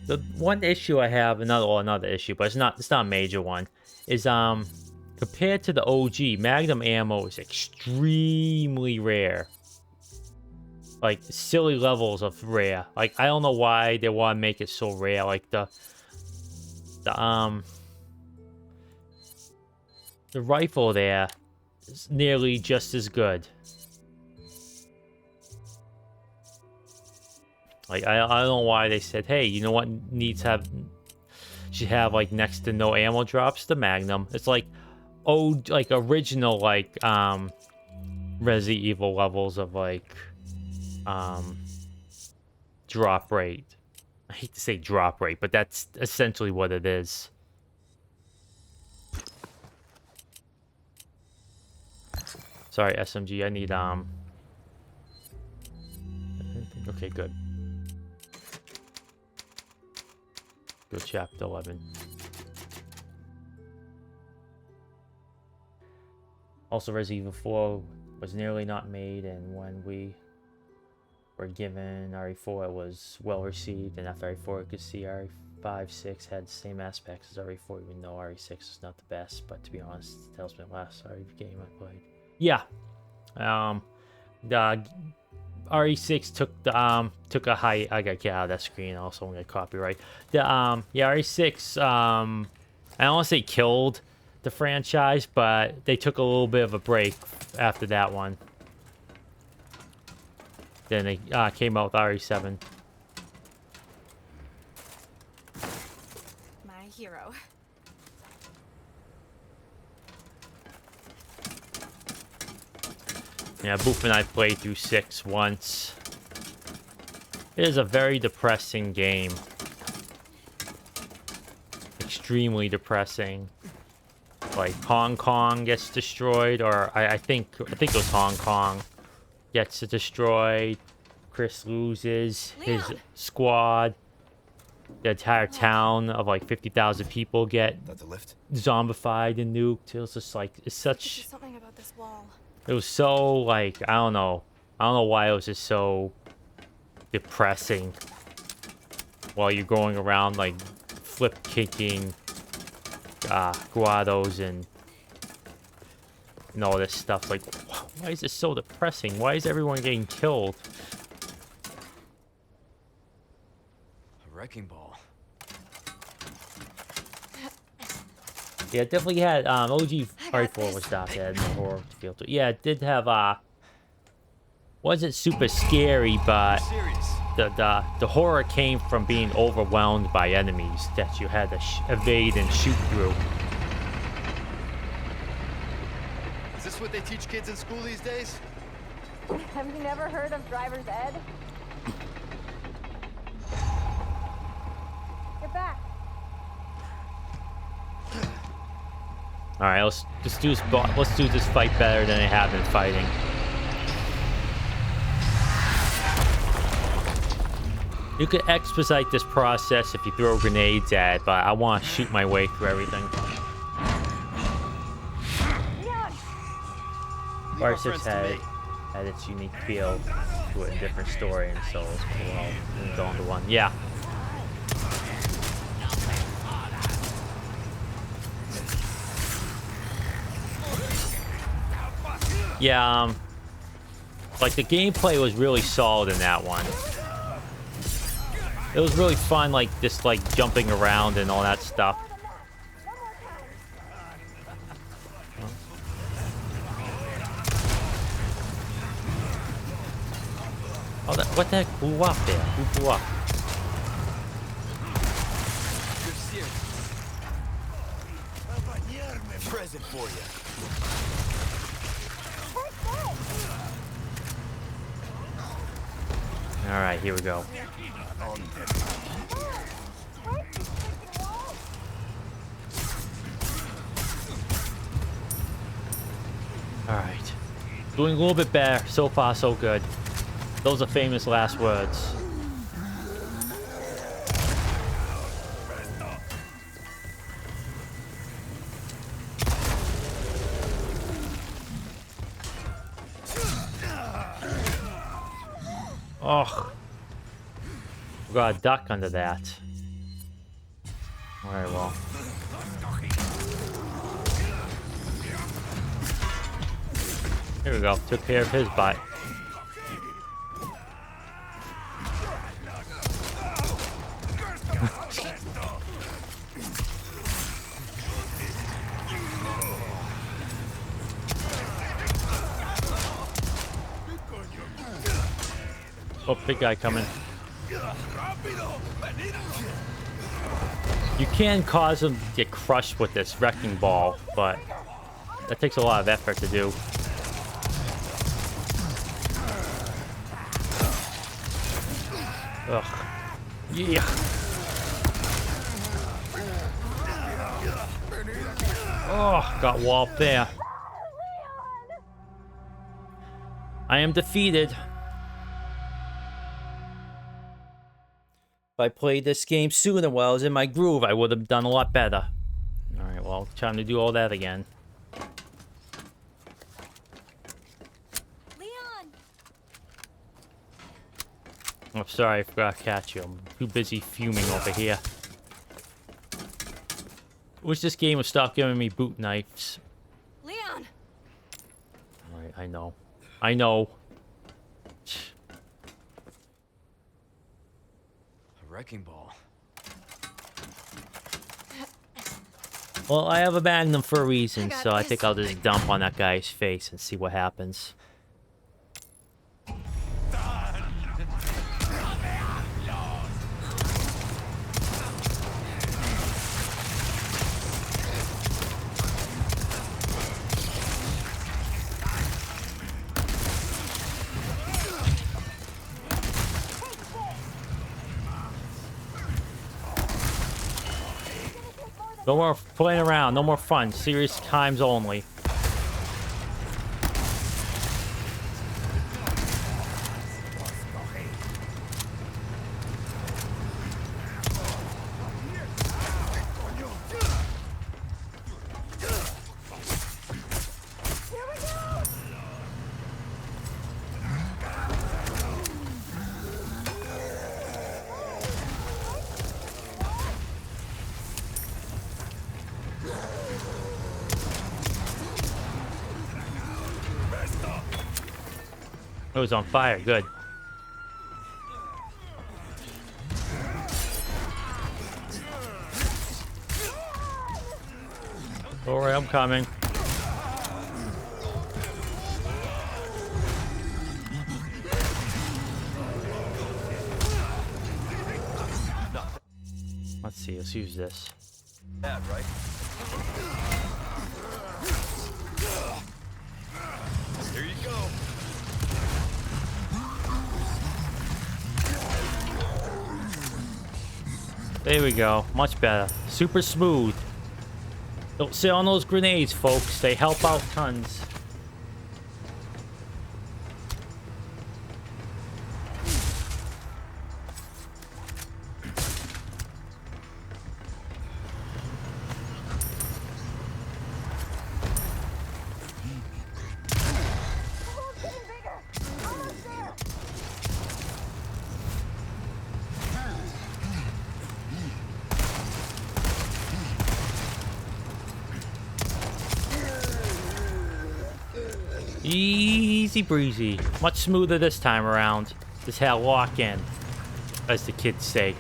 Speaker 1: The one issue I have, another issue, but it's not a major one, is compared to the OG, Magnum ammo is extremely rare. Like silly levels of rare. Like I don't know why they want to make it so rare. Like the rifle there is nearly just as good. Like I don't know why they said, hey, you know what should have like next to no ammo drops? The Magnum. It's like original like Resident Evil levels of like drop rate. I hate to say drop rate, but that's essentially what it is. Sorry, SMG, I need okay, good. Go chapter 11. Also, Resident Evil 4 was nearly not made, and when we were given RE4, it was well received, and after RE4 you could see RE5, 6 had the same aspects as RE4, even though RE6 is not the best, but to be honest, Tales from the last RE game I played. Yeah. The RE6 took a high. I gotta get out of that screen. Also, I'm gonna copyright. The yeah, RE6 I don't want to say killed the franchise, but they took a little bit of a break after that one. Then they came out with RE7.
Speaker 2: My hero.
Speaker 1: Yeah, Boof and I played through 6 once. It is a very depressing game. Extremely depressing. Like Hong Kong gets destroyed, or I think it was Hong Kong gets destroyed. Chris loses his squad. The entire town of like 50,000 people get
Speaker 3: That's a lift.
Speaker 1: zombified and nuked. It was just like it's such.
Speaker 2: Something about this wall.
Speaker 1: It was so like I don't know why it was just so depressing. While you're going around like flip kicking grottos and all this stuff. Like, why is this so depressing? Why is everyone getting killed?
Speaker 3: A wrecking ball.
Speaker 1: Yeah, it definitely had OG Rifle was not bad in the horror field. Yeah, it did have wasn't super scary, but the horror came from being overwhelmed by enemies that you had to evade and shoot through.
Speaker 3: Is this what they teach kids in school these days?
Speaker 6: Have you never heard of driver's ed? Get back.
Speaker 1: All right, let's do this fight better than they have been fighting. You could expedite this process if you throw grenades at it, but I want to shoot my way through everything. Fire 6 had its unique feel to a different story, and so it's cool. I'll go into one. Yeah. Yeah, like the gameplay was really solid in that one. It was really fun, like just like jumping around and all that stuff. Oh, what the heck blew up there? Who blew up?
Speaker 3: Present for you.
Speaker 1: All right, here we go. All right, doing a little bit better. So far, so good. Those are famous last words. Oh, we got a duck under that. All right, well. Here we go. Took care of his butt. Oh, big guy coming. You can cause him to get crushed with this wrecking ball, but that takes a lot of effort to do. Ugh. Yeah. Oh, got walloped there. I am defeated. If I played this game sooner while I was in my groove, I would have done a lot better. Alright, well, time to do all that again.
Speaker 6: Leon!
Speaker 1: I'm sorry, I forgot to catch you. I'm too busy fuming over here. Wish this game would stop giving me boot knives.
Speaker 2: Leon!
Speaker 1: Alright, I know. I know.
Speaker 3: Wrecking ball.
Speaker 1: Well, I have abandoned them for a reason, so I
Speaker 2: this.
Speaker 1: think I'll just dump on that guy's face and see what happens. No more playing around. No more fun. Serious times only. It was on fire. Good. Don't worry, I'm coming. Let's see. Let's use this.
Speaker 3: Bad, right? Here you go.
Speaker 1: There we go. Much better. Super smooth. Don't sit on those grenades, folks. They help out tons. Easy breezy. Much smoother this time around. Just had a lock in, as the kids say.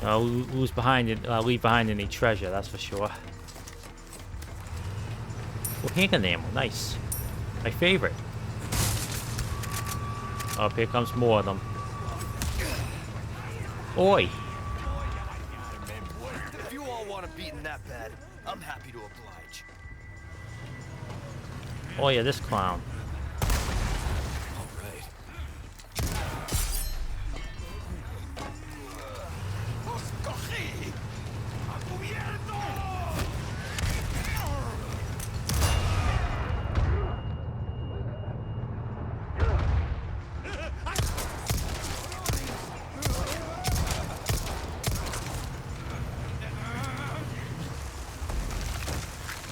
Speaker 1: Leave behind any treasure, that's for sure. Oh, hand enamel, nice. My favorite. Oh, here comes more of them. Oi!
Speaker 3: If you all want a beating that bad, I'm happy to oblige.
Speaker 1: Oh yeah, this clown.
Speaker 3: All right.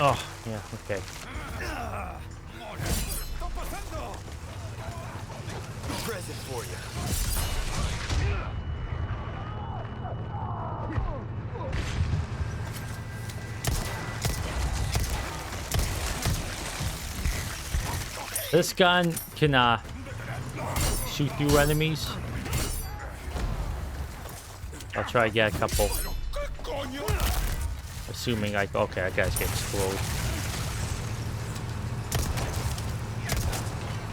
Speaker 1: Oh, yeah, okay.
Speaker 3: Present for you.
Speaker 1: This gun can shoot through enemies. I'll try to get a couple. Assuming okay, that guy's getting explode.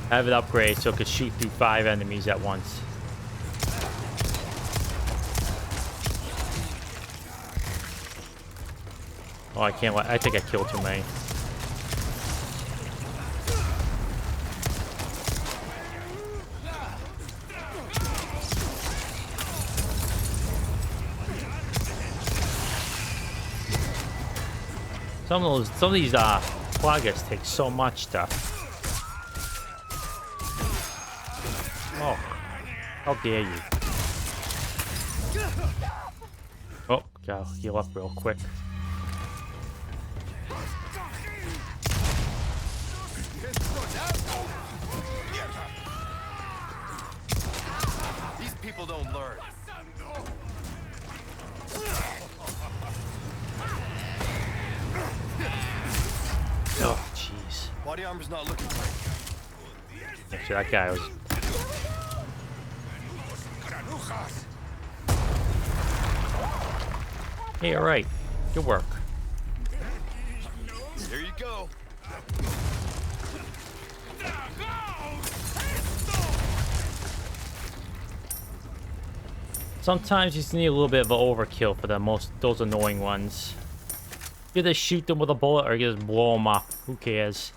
Speaker 1: I have it upgraded so it could shoot through 5 enemies at once. Oh, I can't. I think I killed too many. Some of these plagas take so much stuff. Oh, how dare you! Oh, gotta heal up real quick.
Speaker 3: These people don't learn.
Speaker 1: Oh, jeez.
Speaker 3: Body armor's not looking great.
Speaker 1: Actually, that guy was. Hey, all right. Good work.
Speaker 3: Here you go.
Speaker 1: Sometimes you just need a little bit of an overkill for those annoying ones. You just shoot them with a bullet or you just blow them up. Who cares?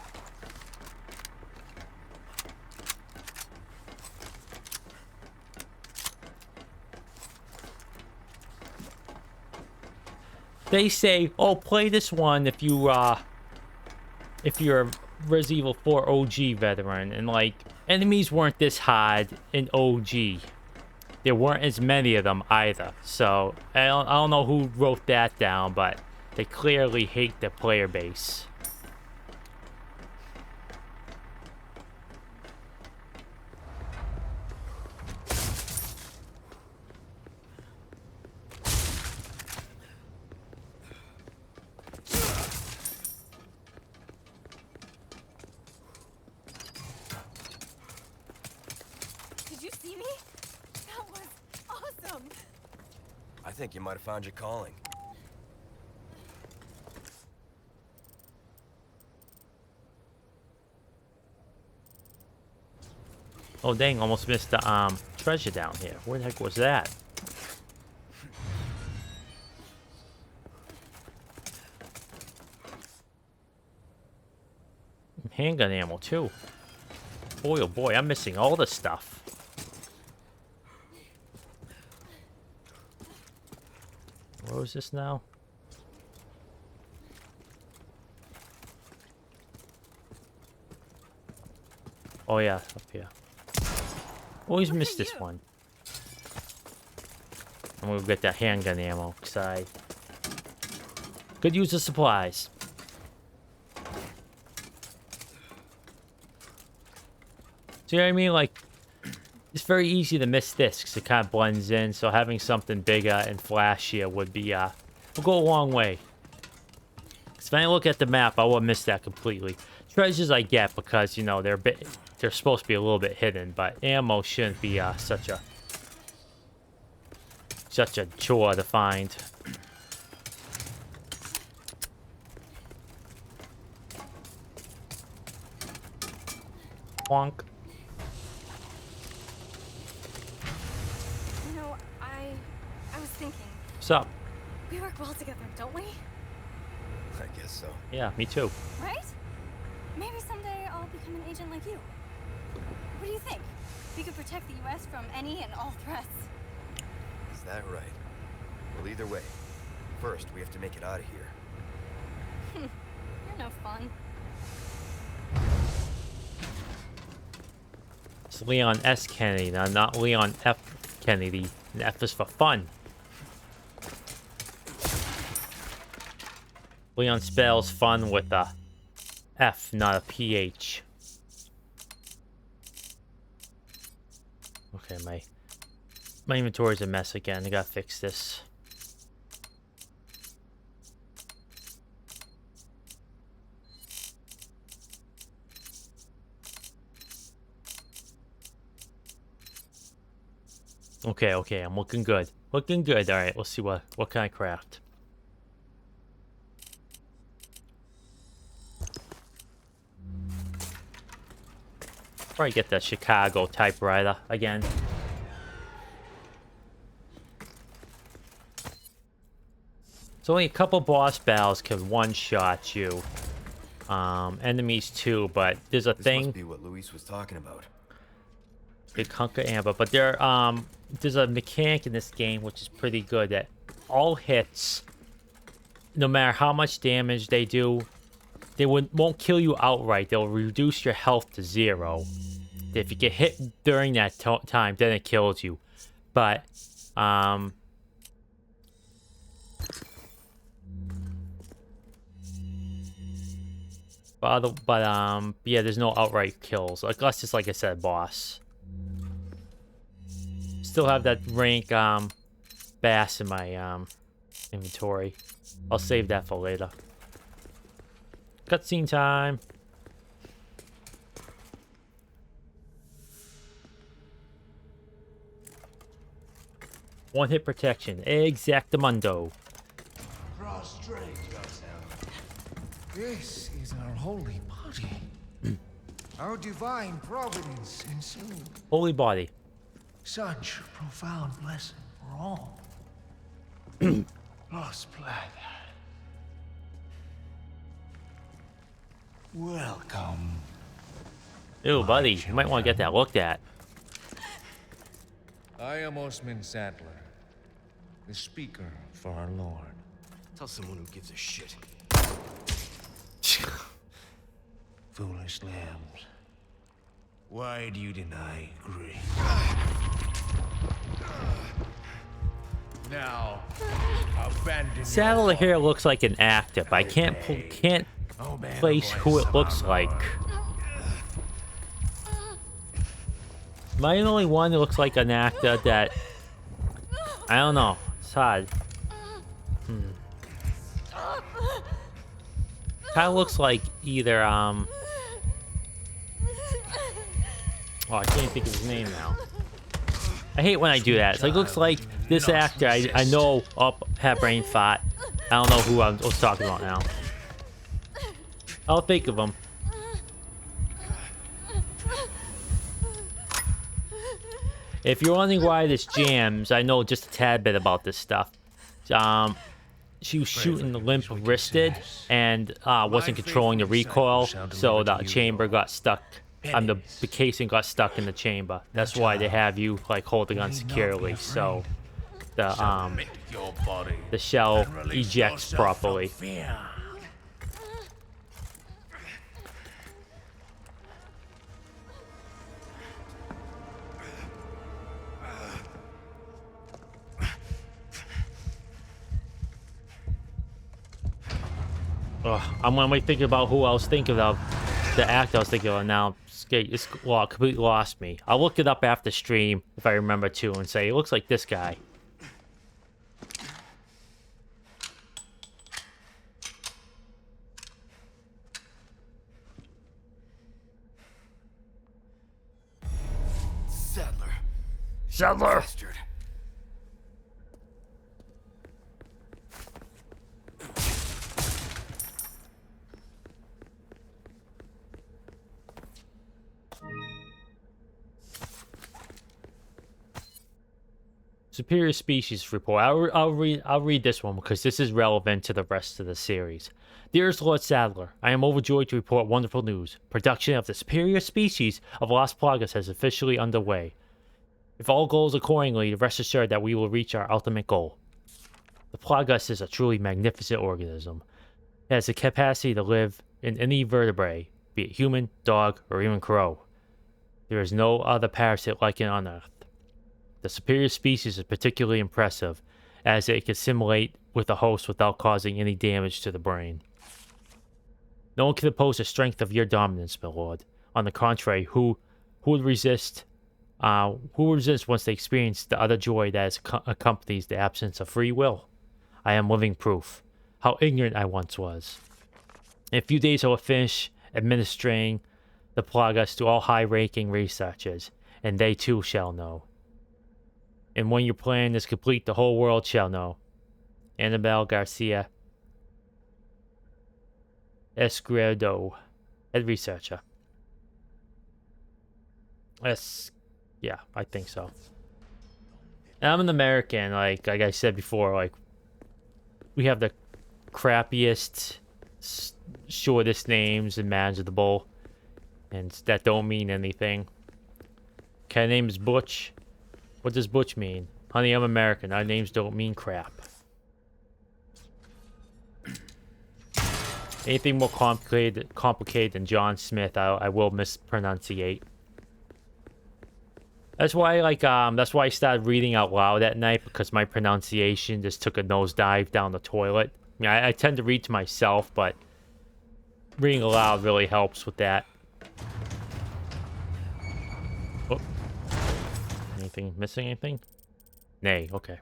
Speaker 1: they say, oh, play this one if you're a Resident Evil 4 OG veteran, and like enemies weren't this hard in OG. There weren't as many of them either. So I don't know who wrote that down, but they clearly hate the player base.
Speaker 6: Did you see me? That was awesome.
Speaker 3: I think you might have found your calling.
Speaker 1: Oh dang, almost missed the treasure down here. Where the heck was that? Handgun ammo too. Boy oh boy, I'm missing all the stuff. Where was this now? Oh yeah, up here. Always miss this one. I'm gonna get that handgun ammo, because I could use the supplies. See what I mean? Like, it's very easy to miss this, because it kind of blends in, so having something bigger and flashier would be, will go a long way. Because if I look at the map, I will miss that completely. Treasures I get because, you know, they're supposed to be a little bit hidden, but ammo shouldn't be such a chore to find. Bonk.
Speaker 6: You know, I was thinking.
Speaker 1: What's up?
Speaker 6: We work well together, don't we?
Speaker 3: I guess so.
Speaker 1: Yeah, me too.
Speaker 6: Right? Maybe someday I'll become an agent like you. What do you think? We could protect the U.S. from any and all threats.
Speaker 3: Is that right? Well, either way, first we have to make it out of here.
Speaker 6: You're no fun.
Speaker 1: It's Leon S. Kennedy, now not Leon F. Kennedy. And F is for fun. Leon spells fun with a F, not a PH. Okay, my inventory's a mess again. I gotta fix this. Okay, I'm looking good. Looking good. All right, let's see what can I craft. Probably get the Chicago typewriter again. It's only a couple boss battles can one-shot you. Enemies too, but there's a thing.
Speaker 3: This must be what Luis was talking about.
Speaker 1: Big hunk of amber, but there's a mechanic in this game which is pretty good that all hits, no matter how much damage they do, they won't kill you outright. They'll reduce your health to 0. If you get hit during that time, then it kills you. But yeah, there's no outright kills unless it's, like I said, boss. Still have that rank bass in my inventory. I'll save that for later. Cutscene time. One hit protection. Exactamundo.
Speaker 7: Prostrate yourself. This is our holy body. Our divine providence ensued.
Speaker 1: Holy body.
Speaker 7: Such a profound lesson for all. Lost blood. Welcome.
Speaker 1: Ew, buddy. You might want to get that looked at.
Speaker 7: I am Osman Saddler, the speaker for our Lord.
Speaker 3: Tell someone who gives a shit.
Speaker 7: Foolish lambs. Why do you deny Green? Now, abandon
Speaker 1: Saddler here looks like an actor, but I can't place who it looks like. Am I the only one that looks like an actor that... I don't know. It's hard. Kind of looks like either, Oh, I can't think of his name now. I hate when I do that. It's like, looks like this actor, I know, had brain fart. I don't know who I was talking about now. I'll think of him. If you're wondering why this jams, I know just a tad bit about this stuff. She was shooting limp-wristed and wasn't controlling the recoil, so the chamber got stuck. The casing got stuck in the chamber. That's why they have you like hold the gun securely, so the shell ejects properly. I'm only thinking about who I was thinking of. The actor I was thinking of now. It's completely lost me. I'll look it up after stream if I remember to and say, it looks like this guy. Sadler!
Speaker 3: Bastard.
Speaker 1: Superior species report. I'll read this one because this is relevant to the rest of the series. Dearest Lord Sadler, I am overjoyed to report wonderful news. Production of the superior species of Las Plagas has officially underway. If all goes accordingly, rest assured that we will reach our ultimate goal. The Plagas is a truly magnificent organism. It has the capacity to live in any vertebrate, be it human, dog, or even crow. There is no other parasite like it on Earth. The superior species is particularly impressive, as it can assimilate with the host without causing any damage to the brain. No one can oppose the strength of your dominance, my lord. On the contrary, who would resist? Who would resist once they experience the utter joy that accompanies the absence of free will? I am living proof. How ignorant I once was. In a few days, I will finish administering the Plagas to all high-ranking researchers, and they too shall know. And when your plan is complete, the whole world shall know. Annabelle Garcia Esquerdo, head researcher. Yeah, I think so. And I'm an American, like I said before, like, we have the crappiest, shortest names imaginable, and that don't mean anything. Okay, name is Butch. What does Butch mean? Honey, I'm American. Our names don't mean crap. Anything more complicated than John Smith, I will mispronunciate. That's why, like, that's why I started reading out loud at night, because my pronunciation just took a nosedive down the toilet. I mean, I tend to read to myself, but reading aloud really helps with that. Oh. Anything missing? Anything? Nay. Okay.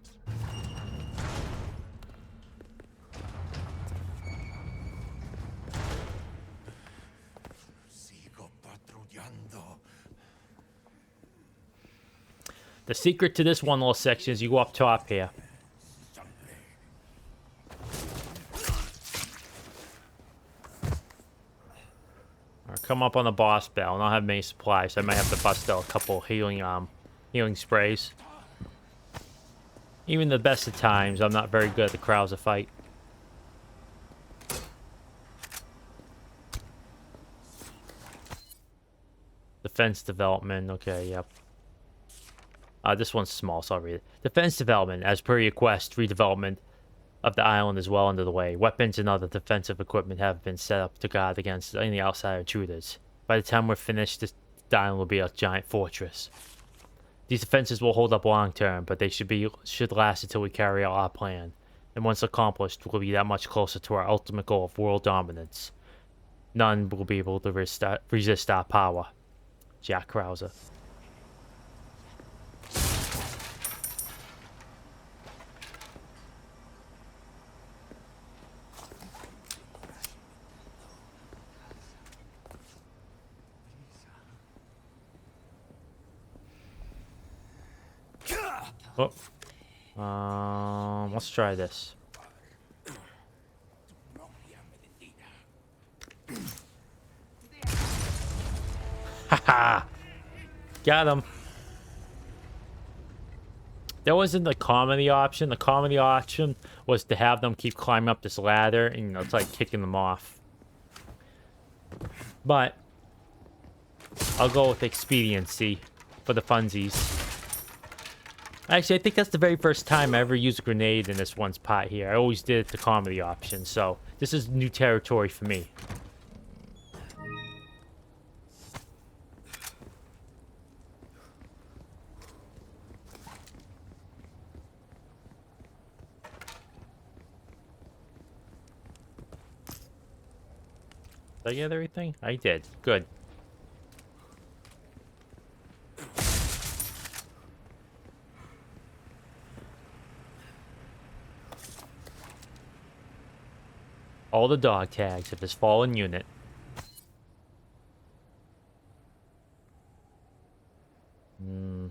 Speaker 1: The secret to this one little section is you go up top here. Or come up on the boss bell, and I don't have many supplies, so I might have to bust out a couple healing sprays. Even the best of times, I'm not very good at the crowds of fight. Defense development, okay, yep. This one's small, so I'll read it. Defense development, as per your quest, redevelopment. of the island is well under the way. Weapons and other defensive equipment have been set up to guard against any outside intruders. By the time we're finished, this island will be a giant fortress. These defenses will hold up long term, but they should last until we carry out our plan. And once accomplished, we'll be that much closer to our ultimate goal of world dominance. None will be able to resist our power. Jack Krauser. Oh. Let's try this. Haha! Got him. There wasn't the comedy option. The comedy option was to have them keep climbing up this ladder, and it's like kicking them off. But I'll go with expediency for the funsies. Actually, I think that's the very first time I ever used a grenade in this one part here. I always did it the comedy option, so this is new territory for me. Did I get everything? I did. Good. All the dog tags of this fallen unit. No,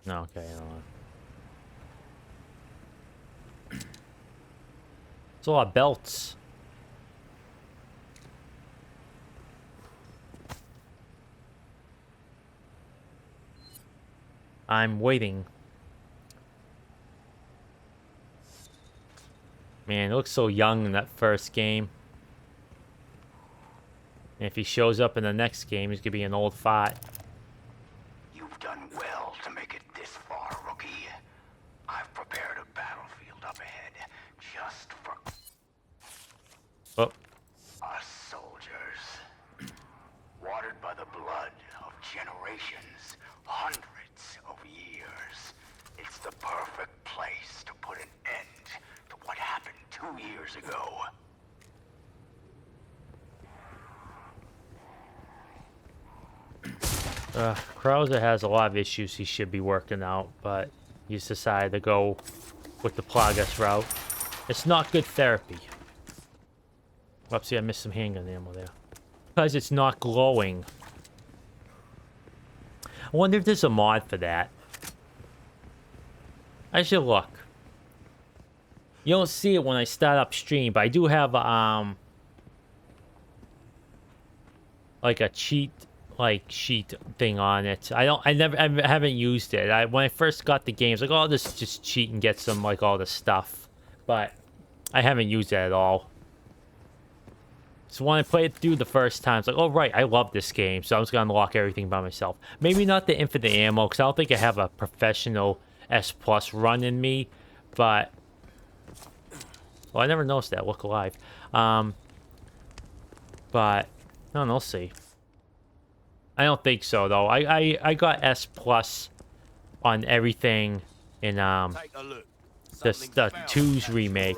Speaker 1: okay, I don't know. It's a lot of belts. I'm waiting. Man, it looks so young in that first game. And if he shows up in the next game, he's gonna be an old fart.
Speaker 5: You've done well to make it this far, rookie. I've prepared a battlefield up ahead, just for
Speaker 1: Oh.
Speaker 5: us soldiers. Watered by the blood of generations, hundreds of years. It's the perfect place to put an end to what happened 2 years ago.
Speaker 1: Krauser has a lot of issues he should be working out, but he's decided to go with the Plagas route. It's not good therapy. Oopsie, I missed some handgun ammo there. Because it's not glowing. I wonder if there's a mod for that. I should look. You don't see it when I start up stream, but I do have like a cheat sheet thing on it. I haven't used it. When I first got the game, I was like, oh, this just cheat and get some like all the stuff, but I haven't used it at all. So when I played it through the first time, it's like, oh right, I love this game, so I'm just gonna unlock everything by myself. Maybe not the infinite ammo, because I don't think I have a professional S+ run in me, but well, I never noticed that. Look alive. But no, we'll see. I don't think so though. I got S+ on everything in the 2's remake.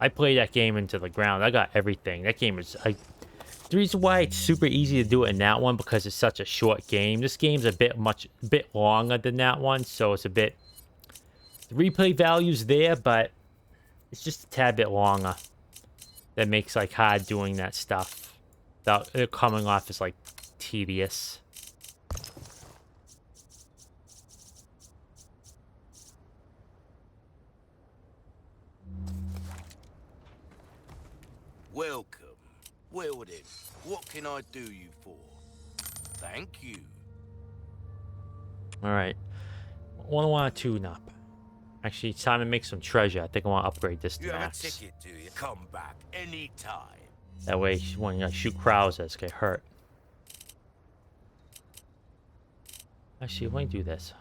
Speaker 1: I played that game into the ground. I got everything. That game is the reason why it's super easy to do it in that one, because it's such a short game. This game's a bit longer than that one, so it's a bit, the replay value's there, but it's just a tad bit longer. That makes like hard doing that stuff without it coming off as like tedious.
Speaker 5: Welcome. Well then, what can I do you for? Thank you.
Speaker 1: Alright. What do I want to tune up? Actually, it's time to make some treasure. I think I want to upgrade this to
Speaker 5: You have a
Speaker 1: max.
Speaker 5: ticket, do you? Come back anytime.
Speaker 1: That way, when I shoot Krauser, it's get hurt. Actually, let me do this.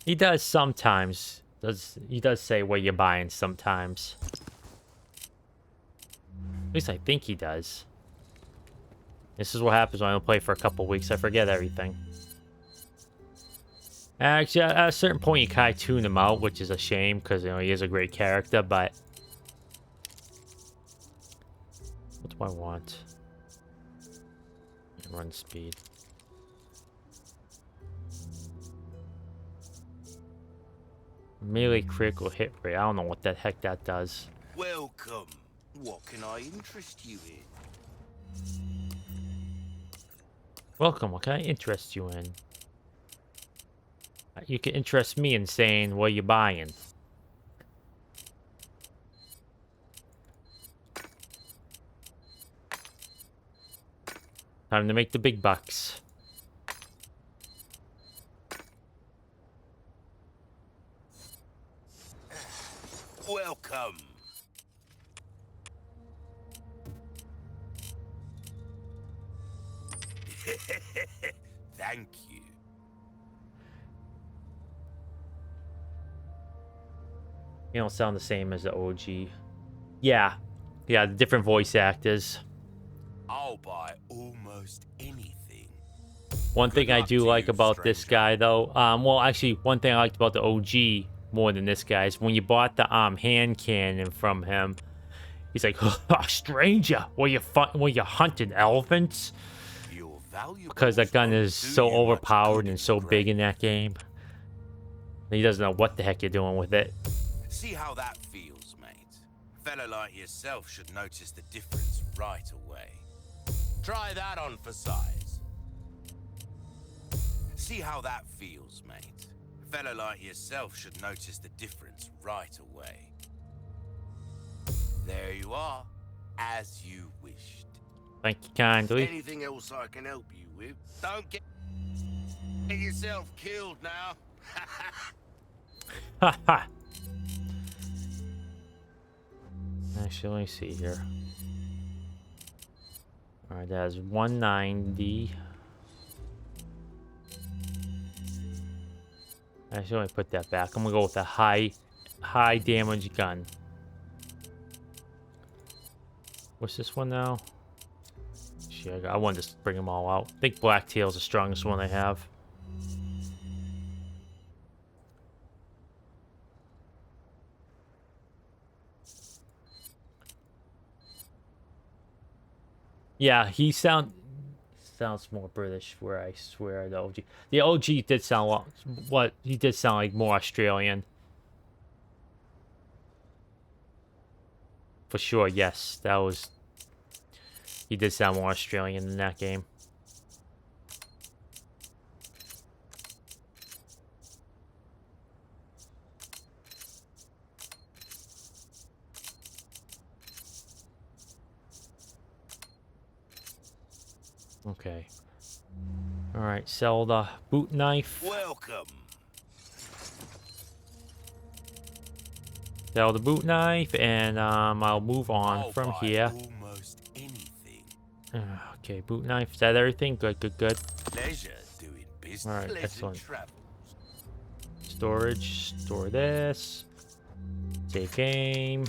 Speaker 1: He does sometimes. He does say what you're buying sometimes. At least I think he does. This is what happens when I don't play for a couple weeks. I forget everything. Actually, at a certain point, you kind of tune him out, which is a shame because, you know, he is a great character, but... What do I want? Run speed. Melee critical hit rate. I don't know what the heck that does.
Speaker 5: Welcome. What can I interest you in?
Speaker 1: Welcome. What can I interest you in? You can interest me in saying what you're buying. Time to make the big bucks.
Speaker 5: Welcome. Thank you.
Speaker 1: You don't sound the same as the OG. Yeah. Yeah, the different voice actors.
Speaker 5: I'll buy almost anything.
Speaker 1: One
Speaker 5: Good
Speaker 1: thing I
Speaker 5: luck
Speaker 1: do
Speaker 5: to
Speaker 1: like
Speaker 5: you,
Speaker 1: about this
Speaker 5: stranger.
Speaker 1: guy, though, well, actually, one thing I liked about the OG more than this guy is when you bought the hand cannon from him, he's like, "Oh, stranger, were you hunting elephants?"
Speaker 5: Your valuables
Speaker 1: Because that gun
Speaker 5: won't
Speaker 1: is
Speaker 5: do
Speaker 1: so
Speaker 5: you much
Speaker 1: overpowered
Speaker 5: good
Speaker 1: and
Speaker 5: in
Speaker 1: so
Speaker 5: the
Speaker 1: big
Speaker 5: grave.
Speaker 1: in that game. He doesn't know what the heck you're doing with it.
Speaker 5: See how that feels, mate. A fella like yourself should notice the difference right away. Try that on for size. See how that feels, mate. A fella like yourself should notice the difference right away. There you are, as you wished.
Speaker 1: Thank you kindly.
Speaker 5: Anything else I can help you with? Don't get yourself killed now.
Speaker 1: Haha. Actually, let me see here. Alright, that's 190. Actually, let me put that back. I'm gonna go with a high damage gun. What's this one now? Shit, I wanted to bring them all out. I think Blacktail's the strongest one I have. Yeah, he sounds more British. Where I swear the OG. The OG did sound he did sound like more Australian. For sure, yes, that was. He did sound more Australian in that game. Okay. All right, sell the boot knife.
Speaker 5: Welcome.
Speaker 1: Sell the boot knife, and I'll move on
Speaker 5: I'll
Speaker 1: from
Speaker 5: buy
Speaker 1: here.
Speaker 5: almost anything.
Speaker 1: Okay, boot knife. Is that everything? Good, good, good.
Speaker 5: Pleasure doing business.
Speaker 1: All right,
Speaker 5: Pleasant
Speaker 1: excellent.
Speaker 5: travels.
Speaker 1: Storage. Store this. Save game.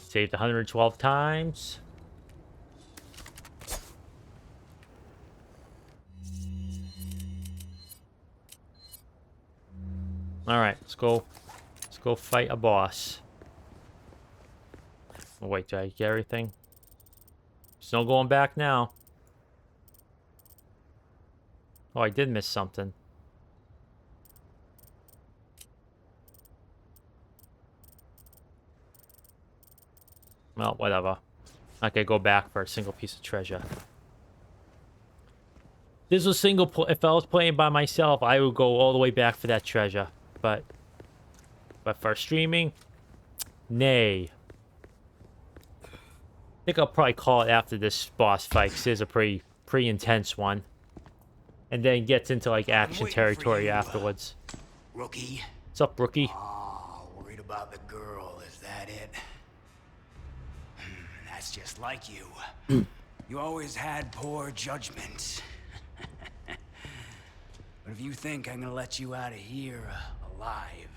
Speaker 1: Saved 112 times. All right, let's go. Let's go fight a boss. Oh, wait, did I get everything? There's no going back now. Oh, I did miss something. Well, whatever. I could go back for a single piece of treasure. This was if I was playing by myself, I would go all the way back for that treasure. But for streaming, nay. I think I'll probably call it after this boss fight, because it's a pretty intense one. And then gets into like action territory afterwards.
Speaker 8: Rookie.
Speaker 1: What's up, rookie?
Speaker 8: Oh, worried about the girl, is that it? That's just like you. You always had poor judgment. But if you think I'm gonna let you out of here alive,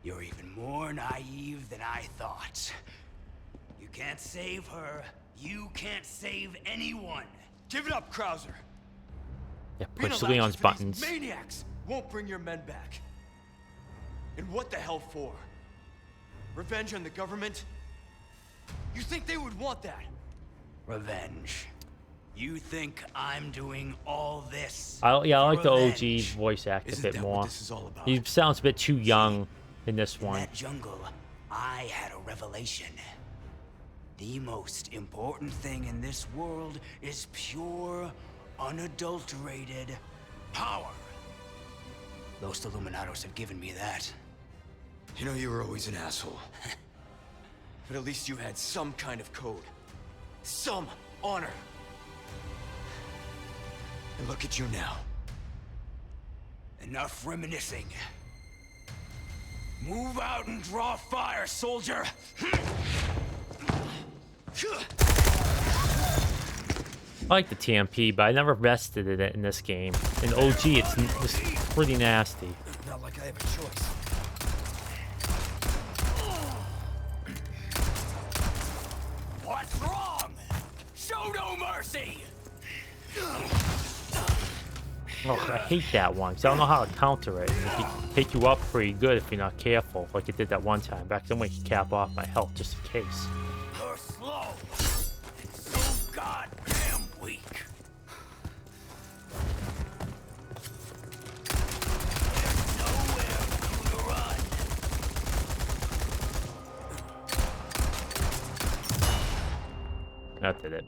Speaker 8: you're even more naive than I thought. You can't save her. You can't save anyone.
Speaker 3: Give it up, Krauser.
Speaker 1: Yeah,
Speaker 3: Being
Speaker 1: push
Speaker 3: a
Speaker 1: Leon's
Speaker 3: latch for these
Speaker 1: buttons.
Speaker 3: maniacs won't bring your men back. And what the hell for? Revenge on the government? You think they would want that?
Speaker 8: Revenge. You think I'm doing all this?
Speaker 1: I like the OG
Speaker 8: revenge?
Speaker 1: voice act a
Speaker 3: Isn't
Speaker 1: bit
Speaker 3: that
Speaker 1: more.
Speaker 3: what this is all about?
Speaker 1: He sounds a bit too young in this
Speaker 8: In
Speaker 1: one.
Speaker 8: that jungle, I had a revelation. The most important thing in this world is pure, unadulterated power. Los Illuminados have given me that.
Speaker 3: You know, you were always an asshole. But at least you had some kind of code. Some honor. And look at you now.
Speaker 8: Enough reminiscing. Move out and draw fire, soldier!
Speaker 1: I like the TMP, but I never vested it in this game. In OG, it's just pretty nasty.
Speaker 3: Not like I have a choice.
Speaker 8: What's wrong? Show no mercy!
Speaker 1: Oh, I hate that one, 'cause I don't know how to counter it. It can take you up pretty good if you're not careful, like it did that one time. Back then, we could cap off my health just in case.
Speaker 8: You're slow. So goddamn weak. There's nowhere for you to run.
Speaker 1: That did it.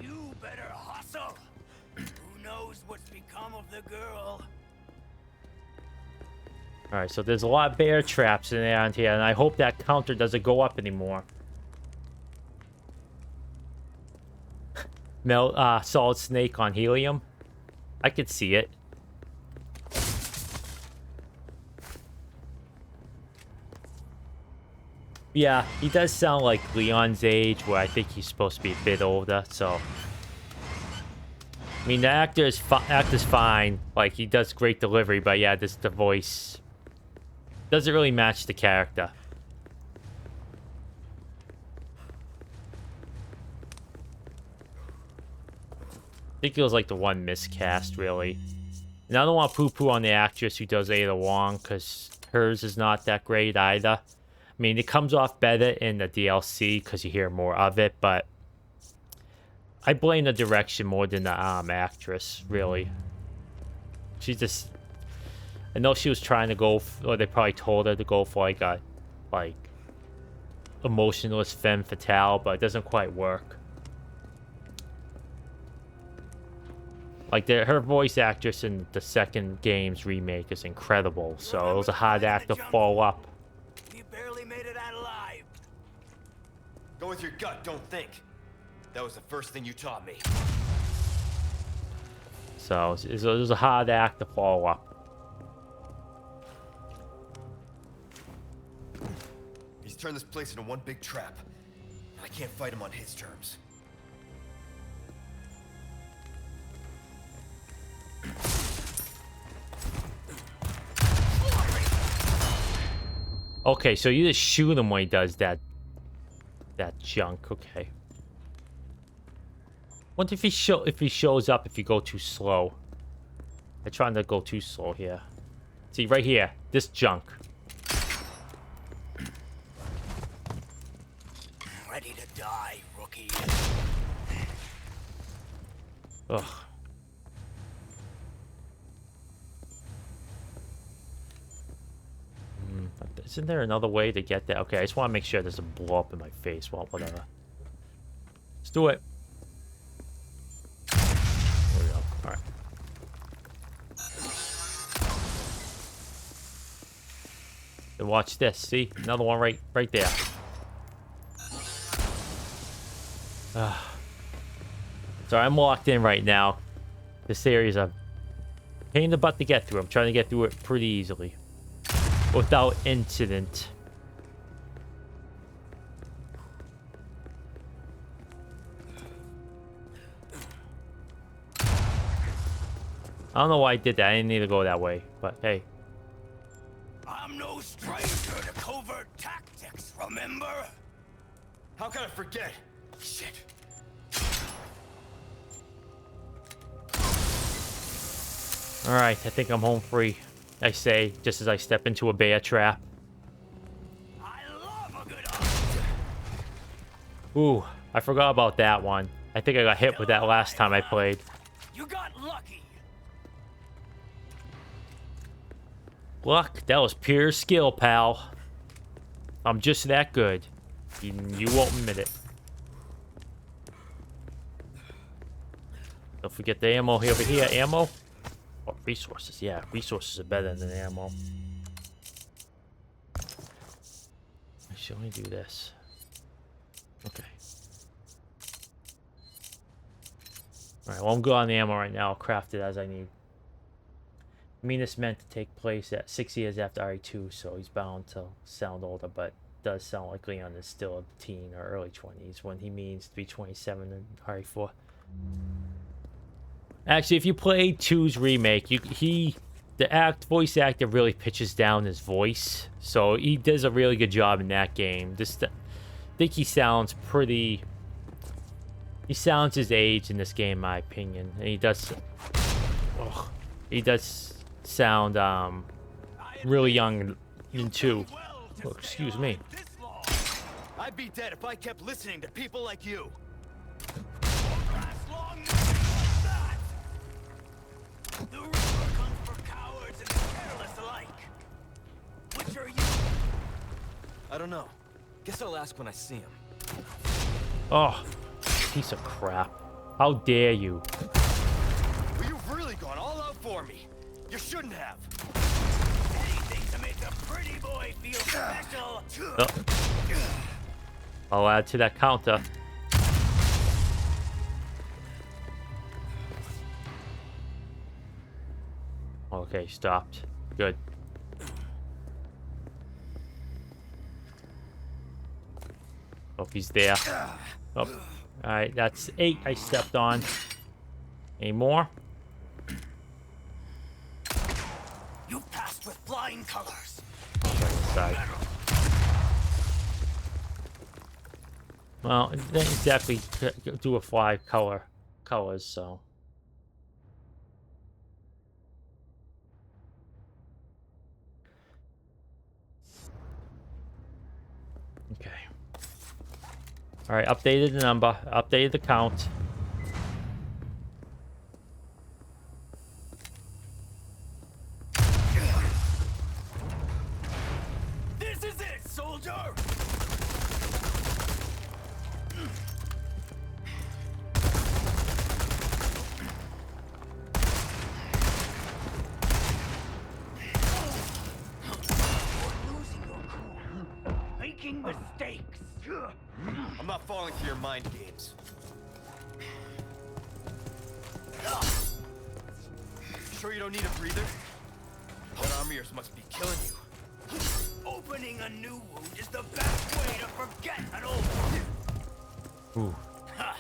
Speaker 8: You better hustle. Who knows what's become of the girl?
Speaker 1: Alright, so there's a lot of bear traps in around here, and I hope that counter doesn't go up anymore. Solid snake on helium. I could see it. Yeah, he does sound like Leon's age, where I think he's supposed to be a bit older, so... I mean, the actor's fine. Like, he does great delivery, but yeah, the voice... doesn't really match the character. I think it was like the one miscast, really. And I don't want to poo-poo on the actress who does Ada Wong, because hers is not that great either. I mean, it comes off better in the DLC because you hear more of it, but I blame the direction more than the actress, really. She just... I know she was trying to go, or they probably told her to go for like a, emotionless femme fatale, but it doesn't quite work. Like, her voice actress in the second game's remake is incredible, so it was a hard act to follow up.
Speaker 8: You barely made it out alive.
Speaker 3: Go with your gut, don't think. That was the first thing you taught me.
Speaker 1: So it was a hard act to follow up.
Speaker 3: He's turned this place into one big trap. I can't fight him on his terms.
Speaker 1: Okay, so you just shoot him when he does that junk. Okay. Wonder if he shows up if you go too slow. I'm trying to go too slow here. See, right here, this junk.
Speaker 8: Ready to die, rookie.
Speaker 1: Ugh. Isn't there another way to get that? Okay, I just want to make sure it doesn't blow up in my face. Well, whatever. Let's do it. There we go. Alright. And watch this. See? Another one right there. Sorry, I'm locked in right now. This area is a pain in the butt to get through. I'm trying to get through it pretty easily. Without incident. I don't know why I did that. I didn't need to go that way. But hey.
Speaker 8: I'm no stranger to covert tactics, remember?
Speaker 3: How can I forget? Shit.
Speaker 1: Alright, I think I'm home free. I say, just as I step into a bear trap.
Speaker 8: I love a good hunt.
Speaker 1: Ooh, I forgot about that one. I think I got hit with that last time I played.
Speaker 8: You got lucky.
Speaker 1: Luck, that was pure skill, pal. I'm just that good. You won't admit it. Don't forget the ammo over here. Ammo? Oh, resources. Yeah, resources are better than ammo. Actually, let me do this. Okay. Alright, well, I'm good on the ammo right now. I'll craft it as I need. I mean, it's meant to take place at 6 years after RE2, so he's bound to sound older, but does sound like Leon is still a teen or early 20s when he means to be 27 in RE4. Actually, if you play 2's remake, the voice actor really pitches down his voice, so he does a really good job in that game. I think he sounds pretty. He sounds his age in this game, in my opinion, and he does. Oh, he does sound really young in 2. Oh, excuse me.
Speaker 3: I'd be dead if I kept listening to people like you.
Speaker 8: The river comes for cowards and careless alike. Which are you?
Speaker 3: I don't know. Guess I'll ask when I see him.
Speaker 1: Oh, piece of crap. How dare you?
Speaker 3: Well, you've really gone all out for me. You shouldn't have.
Speaker 8: Anything to make a pretty boy feel special.
Speaker 1: Oh. I'll add to that counter. Okay, stopped. Good. Oh, he's there. Oh. Alright, that's 8 I stepped on. Any more?
Speaker 8: You passed with flying colors.
Speaker 1: Side. Well, it didn't exactly do a fly colors, so. Okay. Alright, updated the number, updated the count.
Speaker 8: This is it, soldier! Making mistakes.
Speaker 3: I'm not falling for your mind games. Sure you don't need a breather? That arm of yours must be killing you.
Speaker 8: Opening a new wound is the best way to forget an old one.
Speaker 1: Ooh.
Speaker 8: Ha!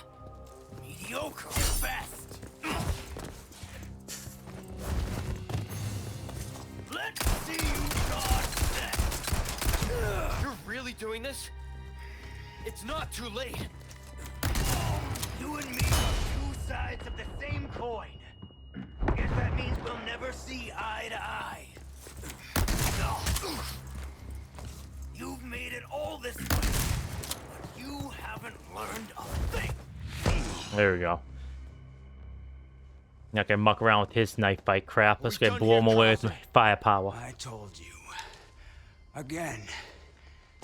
Speaker 8: Mediocre at best. Let's see you dodge next.
Speaker 3: You're really doing this? It's not too late.
Speaker 8: You and me are 2 sides of the same coin. Guess that means we'll never see eye to eye. You've made it all this way, but you haven't learned a thing.
Speaker 1: There we go. Not gonna muck around with his knife bite crap. Let's go blow him away with my firepower.
Speaker 8: I told you. Again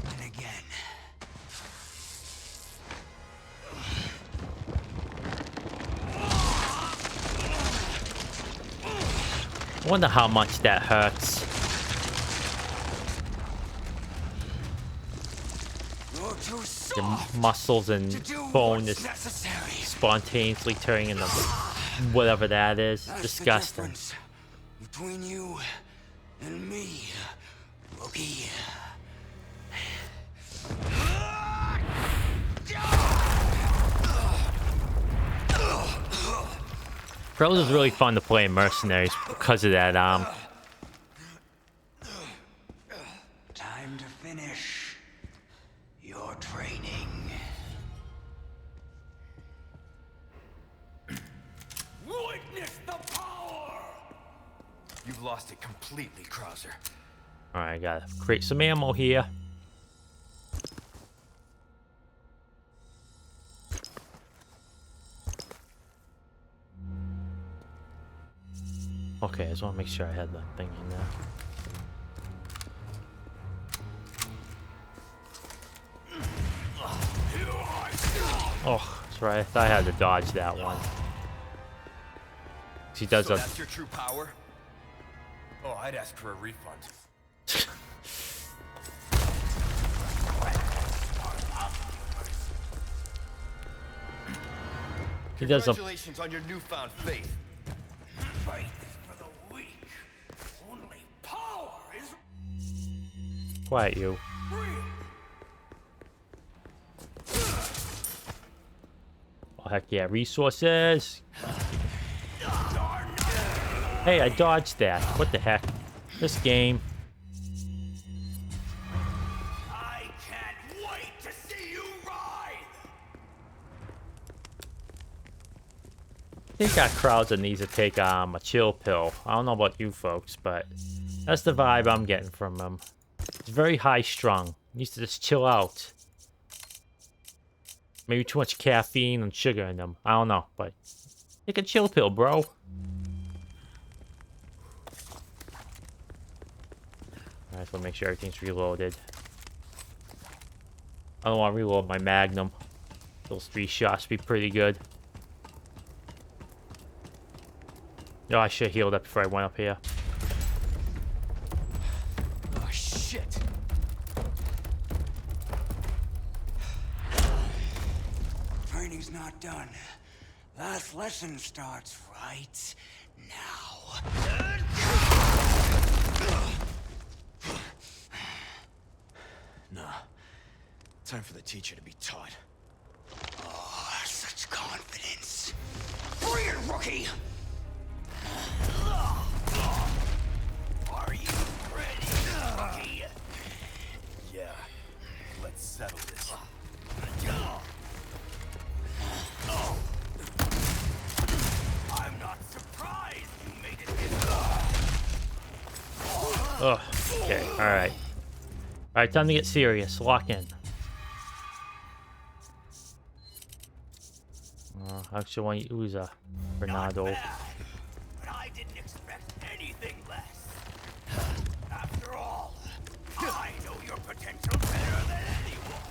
Speaker 8: and again.
Speaker 1: I wonder how much that hurts.
Speaker 8: You're too
Speaker 1: The
Speaker 8: soft
Speaker 1: muscles and
Speaker 8: to do
Speaker 1: bone
Speaker 8: what's
Speaker 1: is
Speaker 8: necessary.
Speaker 1: spontaneously turning into whatever that is.
Speaker 8: That's
Speaker 1: Disgusting.
Speaker 8: the difference between you and me, rookie.
Speaker 1: Crows is really fun to play in Mercenaries because of that.
Speaker 8: Time to finish your training. Witness the power!
Speaker 3: You've lost it completely, Krauser.
Speaker 1: All right, gotta create some ammo here. Okay, I just want to make sure I had the thing in there. Oh, that's right. I thought I had to dodge that one. He does
Speaker 3: So
Speaker 1: a...
Speaker 3: that's your true power? Oh, I'd ask for a refund.
Speaker 1: He does a...
Speaker 3: Congratulations on your newfound faith.
Speaker 8: Fight is for the weak. Only power is
Speaker 1: Quiet, you.
Speaker 8: real.
Speaker 1: Oh, heck yeah. Resources. Hey, I dodged that. What the heck? This game.
Speaker 8: I can't wait to see you ride.
Speaker 1: I think got crowds that needs to take a chill pill. I don't know about you folks, but that's the vibe I'm getting from him. It's very high strung. Needs to just chill out. Maybe too much caffeine and sugar in them. I don't know, but take a chill pill, bro. Alright, so make sure everything's reloaded. I don't want to reload my Magnum. Those 3 shots be pretty good. No, I should have healed up before I went up here.
Speaker 3: Oh, shit.
Speaker 8: Training's not done. Last lesson starts right now.
Speaker 3: Nah. Time for the teacher to be taught.
Speaker 8: Oh, such confidence. Bring it, rookie! Are you ready, rookie?
Speaker 3: Yeah. Let's settle this.
Speaker 8: I'm not surprised you made it this far.
Speaker 1: Ugh. Okay, alright. Alright, time to get serious. Lock in. Actually, want to use a Bernardo.
Speaker 8: But I didn't expect anything less. After all, I know your potential better than anyone.